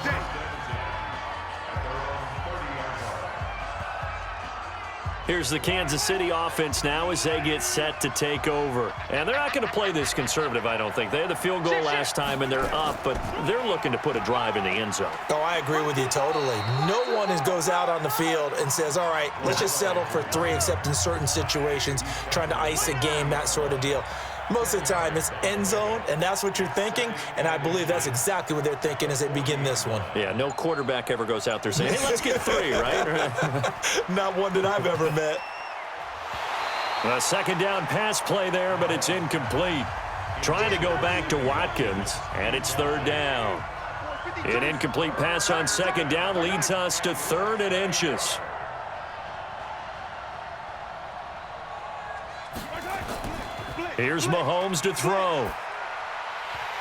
Here's the Kansas City offense now as they get set to take over. And they're not going to play this conservative, I don't think. They had the field goal last time, and they're up, but they're looking to put a drive in the end zone. Oh, I agree with you totally. No one goes out on the field and says, all right, let's just settle for 3, except in certain situations, trying to ice a game, that sort of deal. Most of the time, it's end zone, and that's what you're thinking, and I believe that's exactly what they're thinking as they begin this one. Yeah, no quarterback ever goes out there saying, hey, let's get 3, right? Not one that I've ever met. A second down pass play there, but it's incomplete. Trying to go back to Watkins, and it's 3rd down. An incomplete pass on second down leads us to 3rd and inches. Here's Mahomes to throw.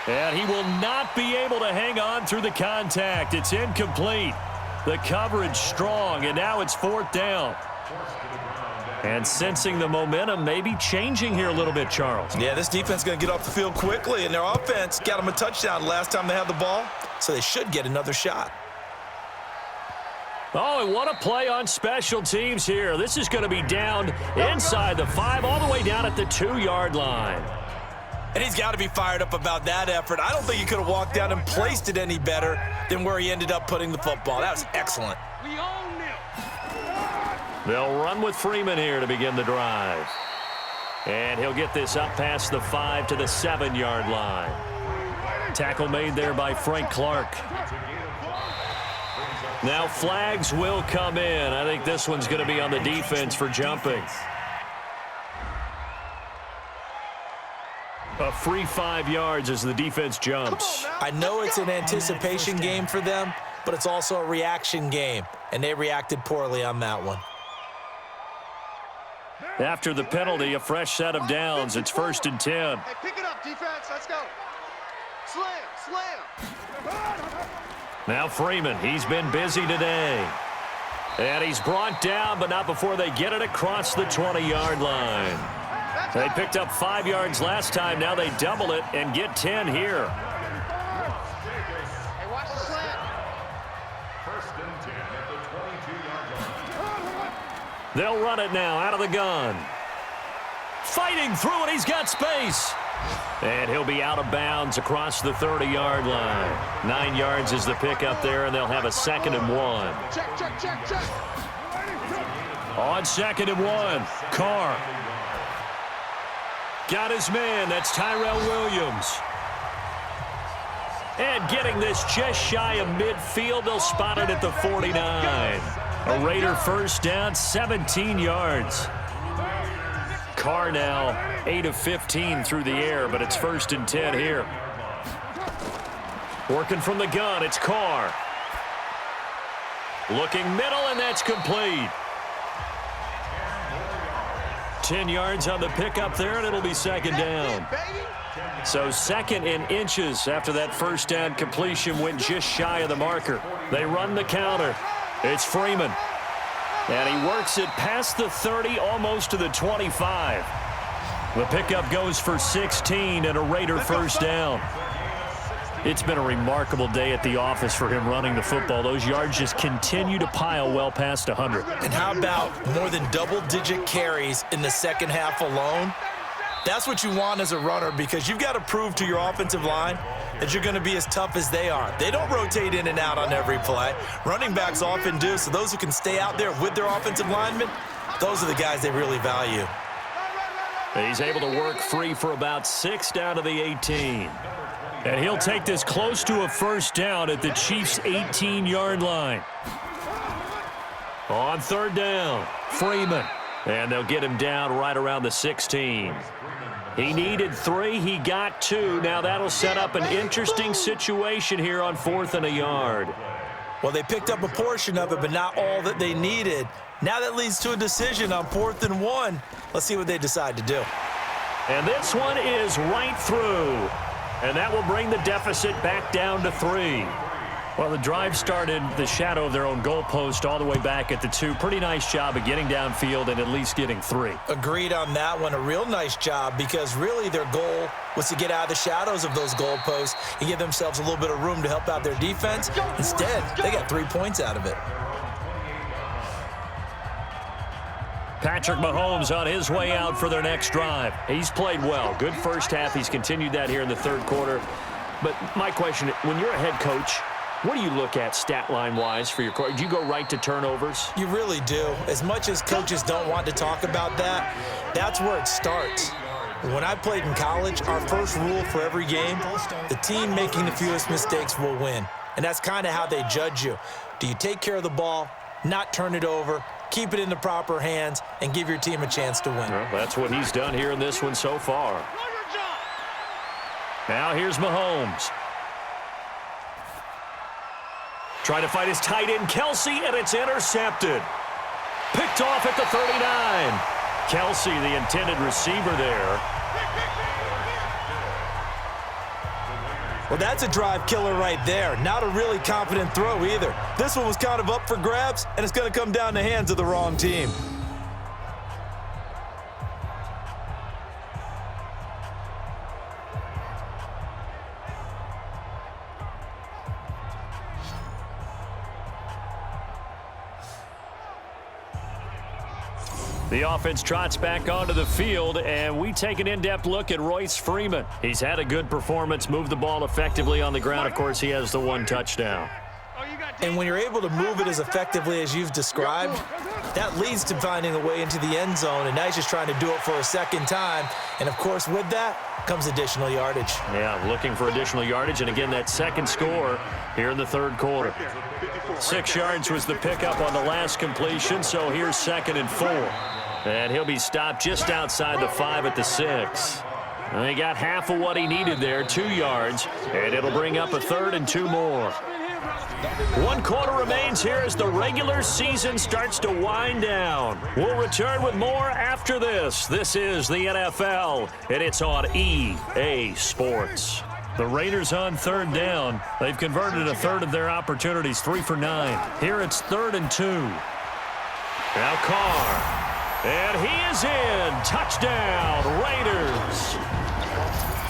And he will not be able to hang on through the contact. It's incomplete. The coverage strong, and now it's 4th down. And sensing the momentum maybe changing here a little bit, Charles. Yeah, this defense is going to get off the field quickly, and their offense got them a touchdown last time they had the ball, so they should get another shot. Oh, and what a play on special teams here. This is going to be down inside the 5, all the way down at the 2-yard line. And he's got to be fired up about that effort. I don't think he could have walked down and placed it any better than where he ended up putting the football. That was excellent. We own them. They'll run with Freeman here to begin the drive. And he'll get this up past the 5 to the 7-yard line. Tackle made there by Frank Clark. Now flags will come in. I think this one's going to be on the defense for jumping. A free 5 yards as the defense jumps. I know it's an anticipation game for them, but it's also a reaction game, and they reacted poorly on that one. After the penalty, a fresh set of downs. It's 1st and 10. Hey, pick it up, defense. Let's go. Slam, slam. Now Freeman, he's been busy today. And he's brought down, but not before they get it across the 20-yard line. They picked up 5 yards last time. Now they double it and get 10 here. Hey, watch the slant. First and 10 at the 22-yard line. They'll run it now out of the gun. Fighting through it. He's got space. And he'll be out of bounds across the 30-yard line. 9 yards is the pickup there, and they'll have a 2nd and 1. Check, check, check, check. On 2nd and 1, Carr. Got his man. That's Tyrell Williams. And getting this just shy of midfield. They'll spot it at the 49. A Raider first down, 17 yards. Carr now 8 of 15 through the air, but it's 1st and 10 here. Working from the gun, it's Carr. Looking middle, and that's complete. 10 yards on the pickup there, and it'll be 2nd down. So 2nd and inches after that first down completion went just shy of the marker. They run the counter. It's Freeman. And he works it past the 30, almost to the 25. The pickup goes for 16 and a Raider first down. It's been a remarkable day at the office for him running the football. Those yards just continue to pile well past 100. And how about more than double-digit carries in the second half alone? That's what you want as a runner, because you've got to prove to your offensive line that you're going to be as tough as they are. They don't rotate in and out on every play. Running backs often do, so those who can stay out there with their offensive linemen, those are the guys they really value. He's able to work free for about 6 down to the 18. And he'll take this close to a first down at the Chiefs' 18-yard line. On 3rd down, Freeman. And they'll get him down right around the 16. He needed 3. He got 2. Now that'll set up an interesting situation here on 4th and a yard. Well, they picked up a portion of it, but not all that they needed. Now that leads to a decision on 4th and 1. Let's see what they decide to do. And this one is right through. And that will bring the deficit back down to 3. Well, the drive started the shadow of their own goalpost all the way back at the 2. Pretty nice job of getting downfield and at least getting 3. Agreed on that one. A real nice job, because really their goal was to get out of the shadows of those goalposts and give themselves a little bit of room to help out their defense. Instead, they got 3 points out of it. Patrick Mahomes on his way out for their next drive. He's played well. Good first half. He's continued that here in the 3rd quarter. But my question, when you're a head coach, what do you look at stat line-wise for your coach? Do you go right to turnovers? You really do. As much as coaches don't want to talk about that, that's where it starts. When I played in college, our first rule for every game, the team making the fewest mistakes will win. And that's kind of how they judge you. Do you take care of the ball, not turn it over, keep it in the proper hands, and give your team a chance to win? Well, that's what he's done here in this one so far. Now here's Mahomes. Trying to fight his tight end, Kelsey, and it's intercepted. Picked off at the 39. Kelsey, the intended receiver there. Well, that's a drive killer right there. Not a really confident throw either. This one was kind of up for grabs, and it's going to come down the hands of the wrong team. The offense trots back onto the field, and we take an in-depth look at Royce Freeman. He's had a good performance, moved the ball effectively on the ground. Of course, he has the 1 touchdown. And when you're able to move it as effectively as you've described, that leads to finding a way into the end zone, and now he's just trying to do it for a 2nd time. And, of course, with that comes additional yardage. Yeah, looking for additional yardage, and again, that 2nd score here in the 3rd quarter. 6 yards was the pickup on the last completion, so here's 2nd and 4. And he'll be stopped just outside the 5 at the 6. And he got half of what he needed there, 2 yards, and it'll bring up a 3rd and 2 more. 1 quarter remains here as the regular season starts to wind down. We'll return with more after this. This is the NFL, and it's on EA Sports. The Raiders on 3rd down. They've converted a 1/3 of their opportunities, 3 for 9. Here it's 3rd and 2. Now Carr. And he is in. Touchdown, Raiders.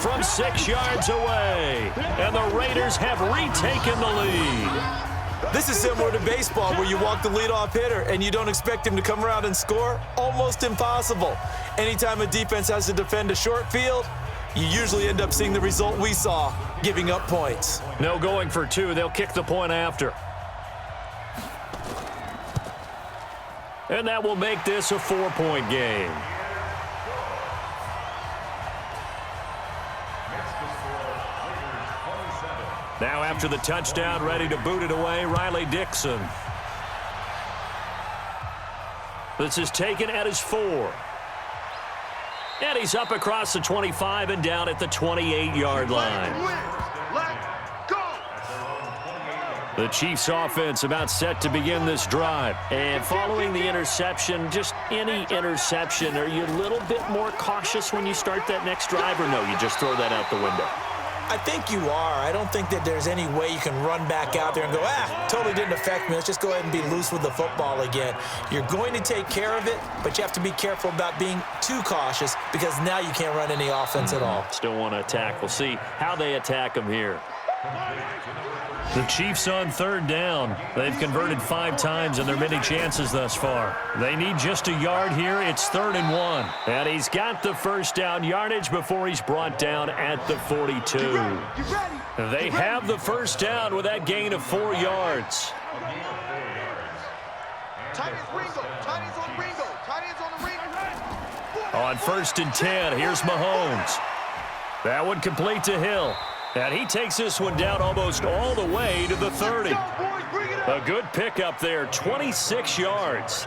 From 6 yards away. And the Raiders have retaken the lead. This is similar to baseball where you walk the leadoff hitter and you don't expect him to come around and score. Almost impossible. Anytime a defense has to defend a short field, you usually end up seeing the result we saw, giving up points. No going for 2. They'll kick the point after. And that will make this a 4-point game. Now after the touchdown, ready to boot it away, Riley Dixon. This is taken at his 4. And he's up across the 25 and down at the 28-yard line. The Chiefs offense about set to begin this drive. And following the interception, just any interception, are you a little bit more cautious when you start that next drive, or no, you just throw that out the window? I think you are. I don't think that there's any way you can run back out there and go, totally didn't affect me. Let's just go ahead and be loose with the football again. You're going to take care of it, but you have to be careful about being too cautious because now you can't run any offense at all. Still want to attack. We'll see how they attack them here. The Chiefs on 3rd down. They've converted 5 times in their many chances thus far. They need just a yard here. It's 3rd and 1. And he's got the first down yardage before he's brought down at the 42. They have the first down with that gain of 4 yards. On 1st and 10, here's Mahomes. That one complete to Hill. And he takes this one down almost all the way to the 30. A good pickup there, 26 yards.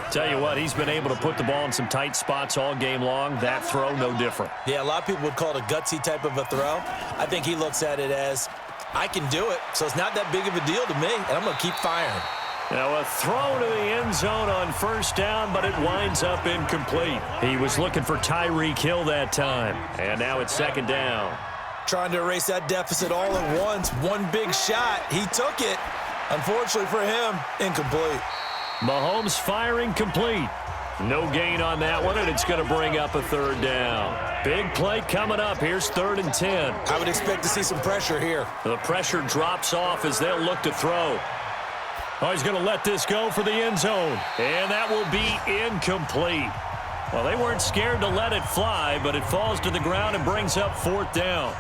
Tell you what, he's been able to put the ball in some tight spots all game long. That throw, no different. Yeah, a lot of people would call it a gutsy type of a throw. I think he looks at it as, I can do it, so it's not that big of a deal to me, and I'm going to keep firing. Now a throw to the end zone on 1st down, but it winds up incomplete. He was looking for Tyreek Hill that time, and now it's 2nd down. Trying to erase that deficit all at once. One big shot. He took it. Unfortunately for him, incomplete. Mahomes firing complete. No gain on that one, and it's going to bring up a 3rd down. Big play coming up. Here's 3rd and 10. I would expect to see some pressure here. The pressure drops off as they'll look to throw. Oh, he's going to let this go for the end zone. And that will be incomplete. Well, they weren't scared to let it fly, but it falls to the ground and brings up 4th down.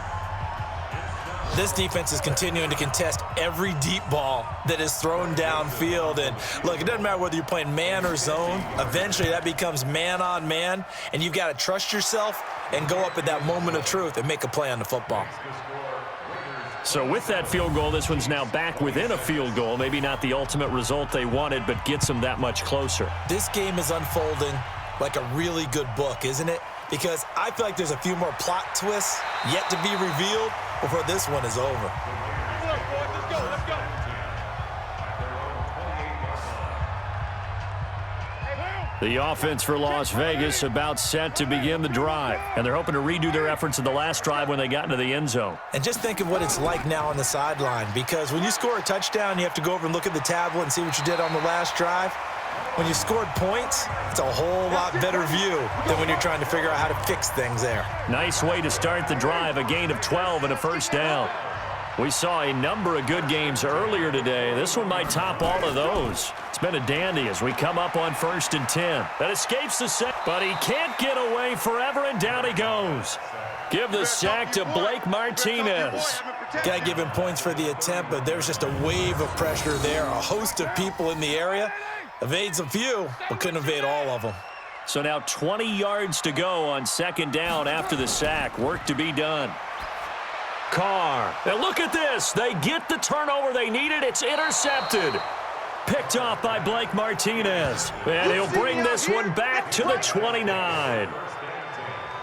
This defense is continuing to contest every deep ball that is thrown downfield. And look, it doesn't matter whether you're playing man or zone. Eventually, that becomes man on man, and you've got to trust yourself and go up at that moment of truth and make a play on the football. So with that field goal, this one's now back within a field goal. Maybe not the ultimate result they wanted, but gets them that much closer. This game is unfolding like a really good book, isn't it? Because I feel like there's a few more plot twists yet to be revealed before this one is over. Let's go. The offense for Las Vegas about set to begin the drive. And they're hoping to redo their efforts in the last drive when they got into the end zone. And just think of what it's like now on the sideline, because when you score a touchdown, you have to go over and look at the tablet and see what you did on the last drive. When you scored points, it's a whole lot better view than when you're trying to figure out how to fix things there. Nice way to start the drive, a gain of 12 and a first down. We saw a number of good games earlier today. This one might top all of those. It's been a dandy as we come up on 1st and 10. That escapes the sack, but he can't get away forever, and down he goes. Give the sack to Blake Martinez. Got to give him points for the attempt, but there's just a wave of pressure there. A host of people in the area. Evades a few, but couldn't evade all of them. So now 20 yards to go on 2nd down after the sack. Work to be done. Carr. And look at this. They get the turnover they needed. It's intercepted. Picked off by Blake Martinez. And he'll bring this one back to the 29.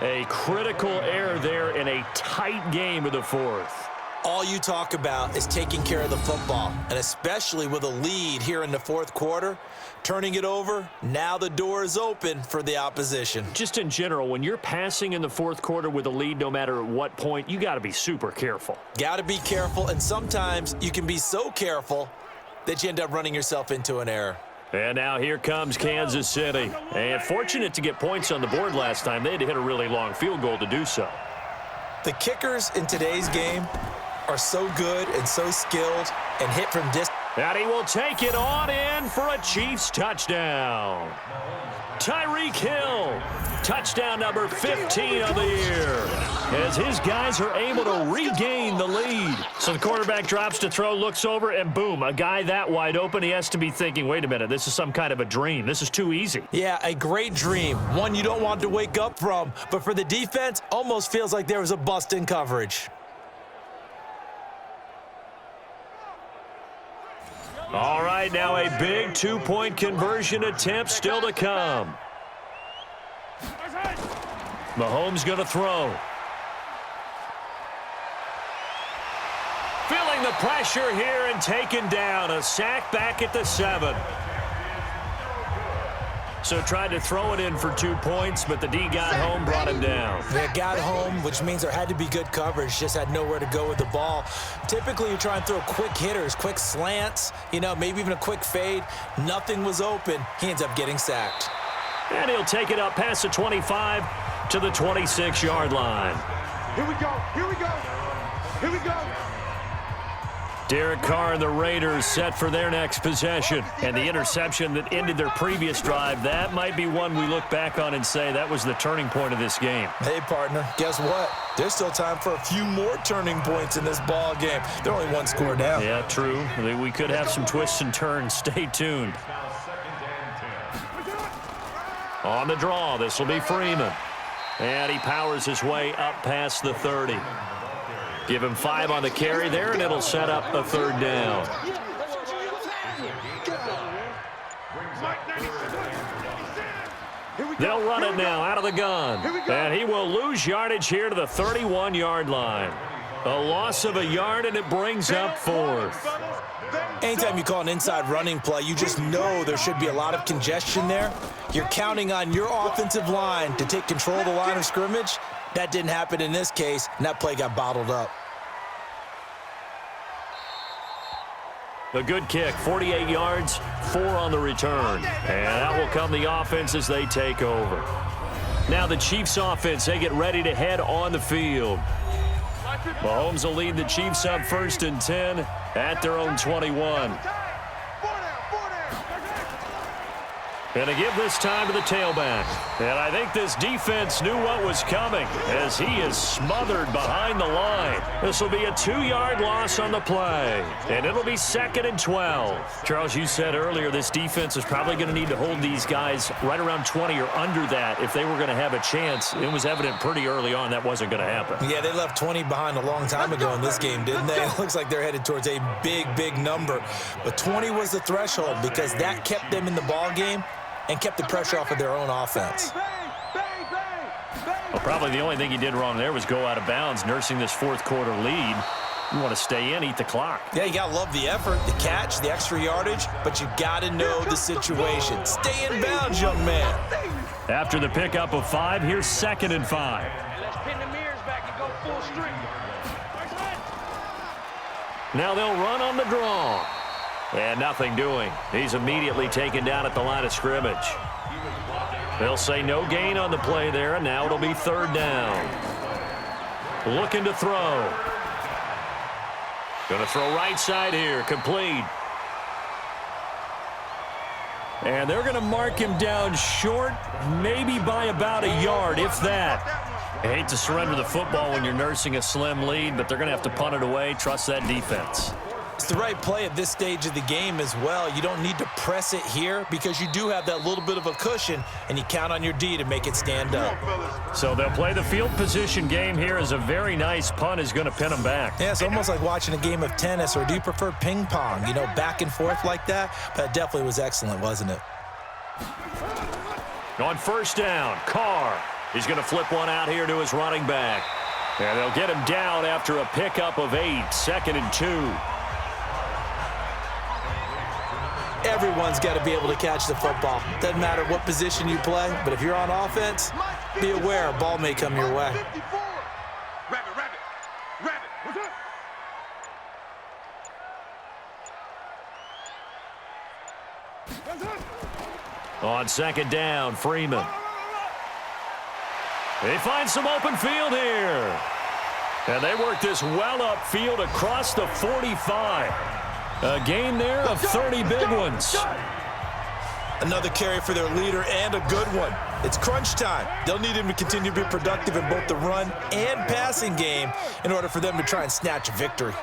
A critical error there in a tight game of the 4th. All you talk about is taking care of the football, and especially with a lead here in the 4th quarter, turning it over, now the door is open for the opposition. Just in general, when you're passing in the 4th quarter with a lead, no matter at what point, you got to be super careful. Got to be careful, and sometimes you can be so careful that you end up running yourself into an error. And now here comes Kansas City. And fortunate to get points on the board last time. They had to hit a really long field goal to do so. The kickers in today's game are so good and so skilled and hit from distance. And he will take it on in for a Chiefs touchdown. Tyreek Hill, touchdown number 15 of the year, as his guys are able to regain the lead. So the quarterback drops to throw, looks over, and boom, a guy that wide open, he has to be thinking, wait a minute, this is some kind of a dream. This is too easy. Yeah, a great dream, one you don't want to wake up from, but for the defense, almost feels like there was a bust in coverage. All right, now a big two-point conversion attempt still to come. Mahomes going to throw. Feeling the pressure here and taken down. A sack back at the 7. So tried to throw it in for 2 points, but the D got home, brought him down. They got home, which means there had to be good coverage. Just had nowhere to go with the ball. Typically, you try and throw quick hitters, quick slants, maybe even a quick fade. Nothing was open. He ends up getting sacked. And he'll take it up past the 25 to the 26-yard line. Here we go. Here we go. Here we go. Derek Carr and the Raiders set for their next possession. And the interception that ended their previous drive, that might be one we look back on and say that was the turning point of this game. Hey, partner, guess what? There's still time for a few more turning points in this ball game. They're only one score down. Yeah, true. We could have some twists and turns. Stay tuned. On the draw, this will be Freeman. And he powers his way up past the 30. Give him 5 on the carry there, and it'll set up a 3rd down. They'll run it now out of the gun. And he will lose yardage here to the 31-yard line. A loss of a yard, and it brings up 4th. Anytime you call an inside running play, you just know there should be a lot of congestion there. You're counting on your offensive line to take control of the line of scrimmage. That didn't happen in this case, and that play got bottled up. A good kick, 48 yards, 4 on the return. And out will come the offense as they take over. Now the Chiefs offense, they get ready to head on the field. Mahomes will lead the Chiefs up 1st and 10 at their own 21. And to give this time to the tailback. And I think this defense knew what was coming as he is smothered behind the line. This will be a 2-yard loss on the play. And it'll be 2nd and 12. Charles, you said earlier this defense is probably going to need to hold these guys right around 20 or under that if they were going to have a chance. It was evident pretty early on that wasn't going to happen. Yeah, they left 20 behind a long time ago in this game, didn't they? It looks like they're headed towards a big, big number. But 20 was the threshold because that kept them in the ball game and kept the pressure off of their own offense. Well, probably the only thing he did wrong there was go out of bounds, nursing this 4th quarter lead. You want to stay in, eat the clock. Yeah, you got to love the effort, the catch, the extra yardage, but you got to know the situation. Stay in bounds, young man. After the pickup of 5, here's 2nd and 5. Let's pin the mirrors back and go full streak. Now they'll run on the draw. And nothing doing. He's immediately taken down at the line of scrimmage. They'll say no gain on the play there, and now it'll be 3rd down. Looking to throw. Going to throw right side here, complete. And they're going to mark him down short, maybe by about a yard, if that. I hate to surrender the football when you're nursing a slim lead, but they're going to have to punt it away. Trust that defense. It's the right play at this stage of the game as well. You don't need to press it here because you do have that little bit of a cushion, and you count on your D to make it stand up. So they'll play the field position game here as a very nice punt is going to pin them back. Yeah, it's almost like watching a game of tennis, or do you prefer ping pong? Back and forth like that? But it definitely was excellent, wasn't it? On 1st down, Carr. He's going to flip one out here to his running back. And they'll get him down after a pickup of 8, 2nd and 2. Everyone's got to be able to catch the football. Doesn't matter what position you play, but if you're on offense, be aware a ball may come your way. On second down, Freeman. They find some open field here. And they work this well upfield across the 45. A gain there of 30 big ones. Another carry for their leader and a good one. It's crunch time. They'll need him to continue to be productive in both the run and passing game in order for them to try and snatch a victory.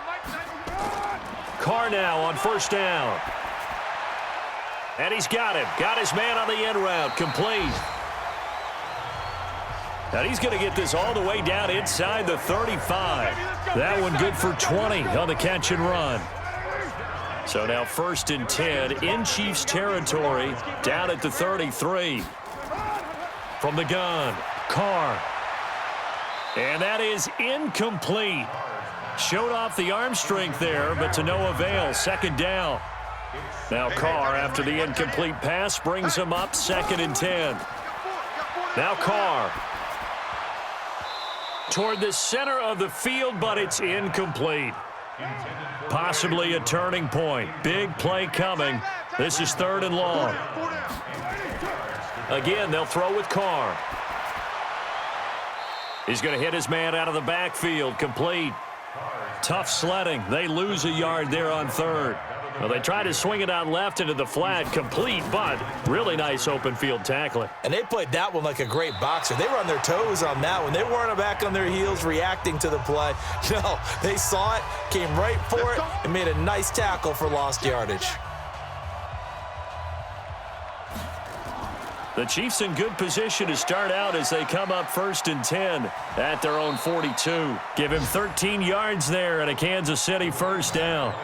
Carr now on first down. And he's got him. Got his man on the end route. Complete. And he's going to get this all the way down inside the 35. That one good for 20 on the catch and run. So now 1st and 10 in Chiefs territory, down at the 33. From the gun, Carr. And that is incomplete. Showed off the arm strength there, but to no avail. Second down. Now Carr, after the incomplete pass, brings him up 2nd and 10. Now Carr. Toward the center of the field, but it's incomplete. Possibly a turning point. Big play coming. This is 3rd and long. Again, they'll throw with Carr. He's going to hit his man out of the backfield. Complete. Tough sledding. They lose a yard there on 3rd. Well, they try to swing it out left into the flat. Complete, but really nice open field tackling. And they played that one like a great boxer. They were on their toes on that one. They weren't back on their heels reacting to the play. No, they saw it, came right for it, and made a nice tackle for lost yardage. The Chiefs in good position to start out as they come up 1st and 10 at their own 42. Give him 13 yards there and a Kansas City first down.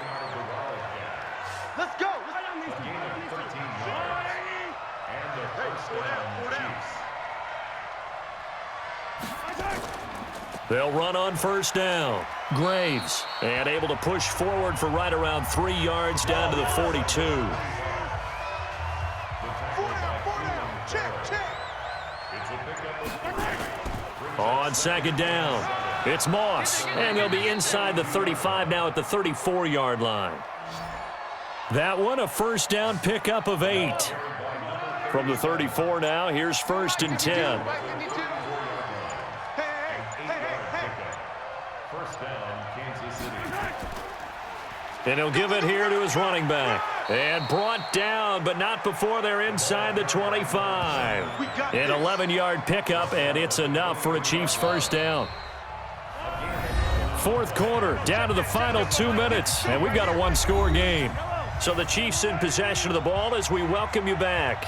Let's go. They'll run on first down. Graves, and able to push forward for right around 3 yards down to the 42. On second down, it's Moss, and they'll be inside the 35 now at the 34-yard line. That one a first down pickup of 8. From the 34 now, here's 1st and 10. And he'll give it here to his running back. And brought down, but not before they're inside the 25. An 11-yard pickup, and it's enough for a Chiefs first down. 4th quarter, down to the final 2 minutes, and we've got a one-score game. So the Chiefs in possession of the ball as we welcome you back.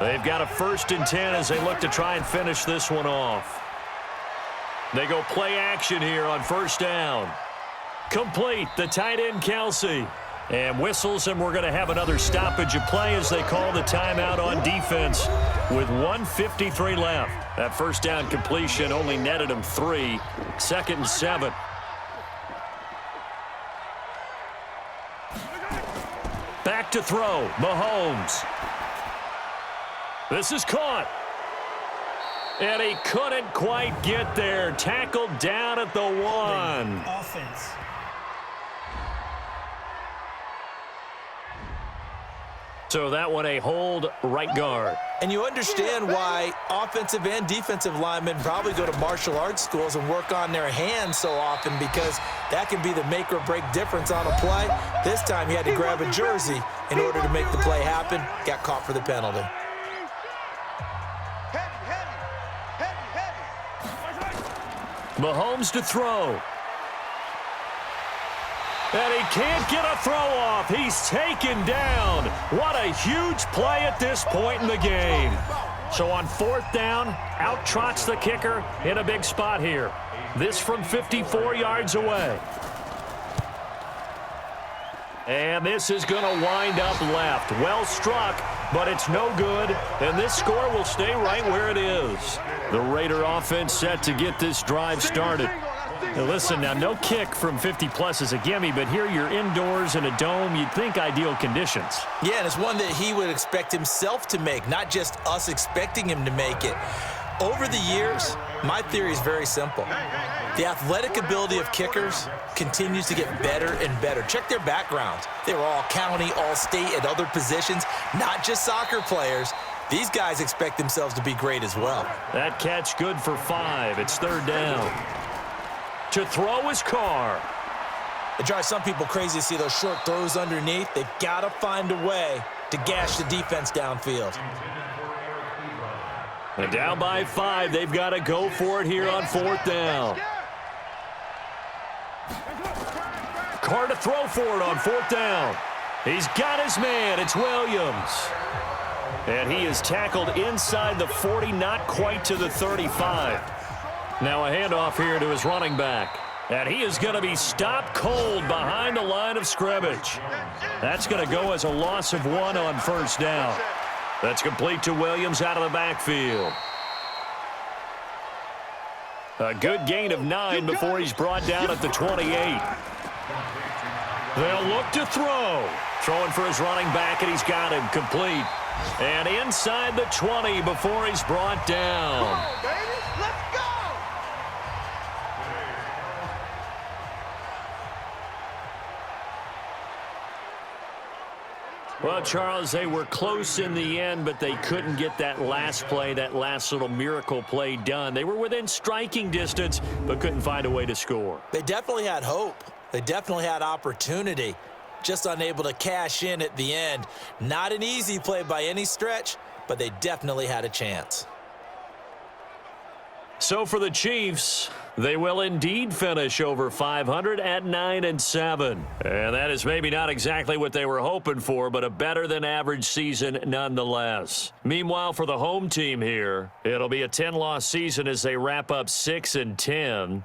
They've got a 1st and 10 as they look to try and finish this one off. They go play action here on first down. Complete, the tight end Kelsey. And whistles, and we're going to have another stoppage of play as they call the timeout on defense with 1:53 left. That first down completion only netted him 3. 2nd and 7. Back to throw, Mahomes. This is caught. And he couldn't quite get there. Tackled down at the 1. Offense. So that one a hold right guard. And you understand why offensive and defensive linemen probably go to martial arts schools and work on their hands so often, because that can be the make or break difference on a play. This time he had to grab a jersey in order to make the play happen. Got caught for the penalty. Mahomes to throw. And he can't get a throw off. He's taken down. What a huge play at this point in the game. So on 4th down, out trots the kicker in a big spot here. This from 54 yards away. And this is going to wind up left. Well struck, but it's no good. And this score will stay right where it is. The Raider offense set to get this drive started. Now listen, now no kick from 50-plus is a gimme, but here you're indoors in a dome. You'd think ideal conditions. Yeah, and it's one that he would expect himself to make, not just us expecting him to make it. Over the years, my theory is very simple. The athletic ability of kickers continues to get better and better. Check their backgrounds. They were all county, all state, at other positions, not just soccer players. These guys expect themselves to be great as well. That catch good for 5. It's 3rd down. To throw is Carr. It drives some people crazy to see those short throws underneath. They've got to find a way to gash the defense downfield. And down by 5, they've got to go for it here on 4th down. Carr to throw for it on 4th down. He's got his man. It's Williams. And he is tackled inside the 40, not quite to the 35. Now a handoff here to his running back. And he is going to be stopped cold behind the line of scrimmage. That's going to go as a loss of 1 on 1st down. That's complete to Williams out of the backfield. A good gain of 9 before he's brought down at the 28. They'll look to throw. Throwing for his running back, and he's got him complete. And inside the 20 before he's brought down. Let's go! Well, Charles, they were close in the end, but they couldn't get that last play, that last little miracle play done. They were within striking distance, but couldn't find a way to score. They definitely had hope. They definitely had opportunity. Just unable to cash in at the end. Not an easy play by any stretch, but they definitely had a chance. So for the Chiefs, they will indeed finish over 500 at 9-7. And that is maybe not exactly what they were hoping for, but a better than average season nonetheless. Meanwhile, for the home team here, it'll be a 10-loss season as they wrap up 6-10.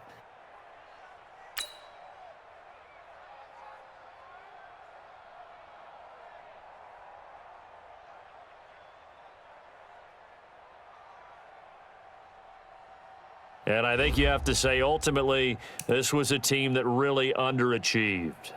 And I think you have to say, ultimately, this was a team that really underachieved.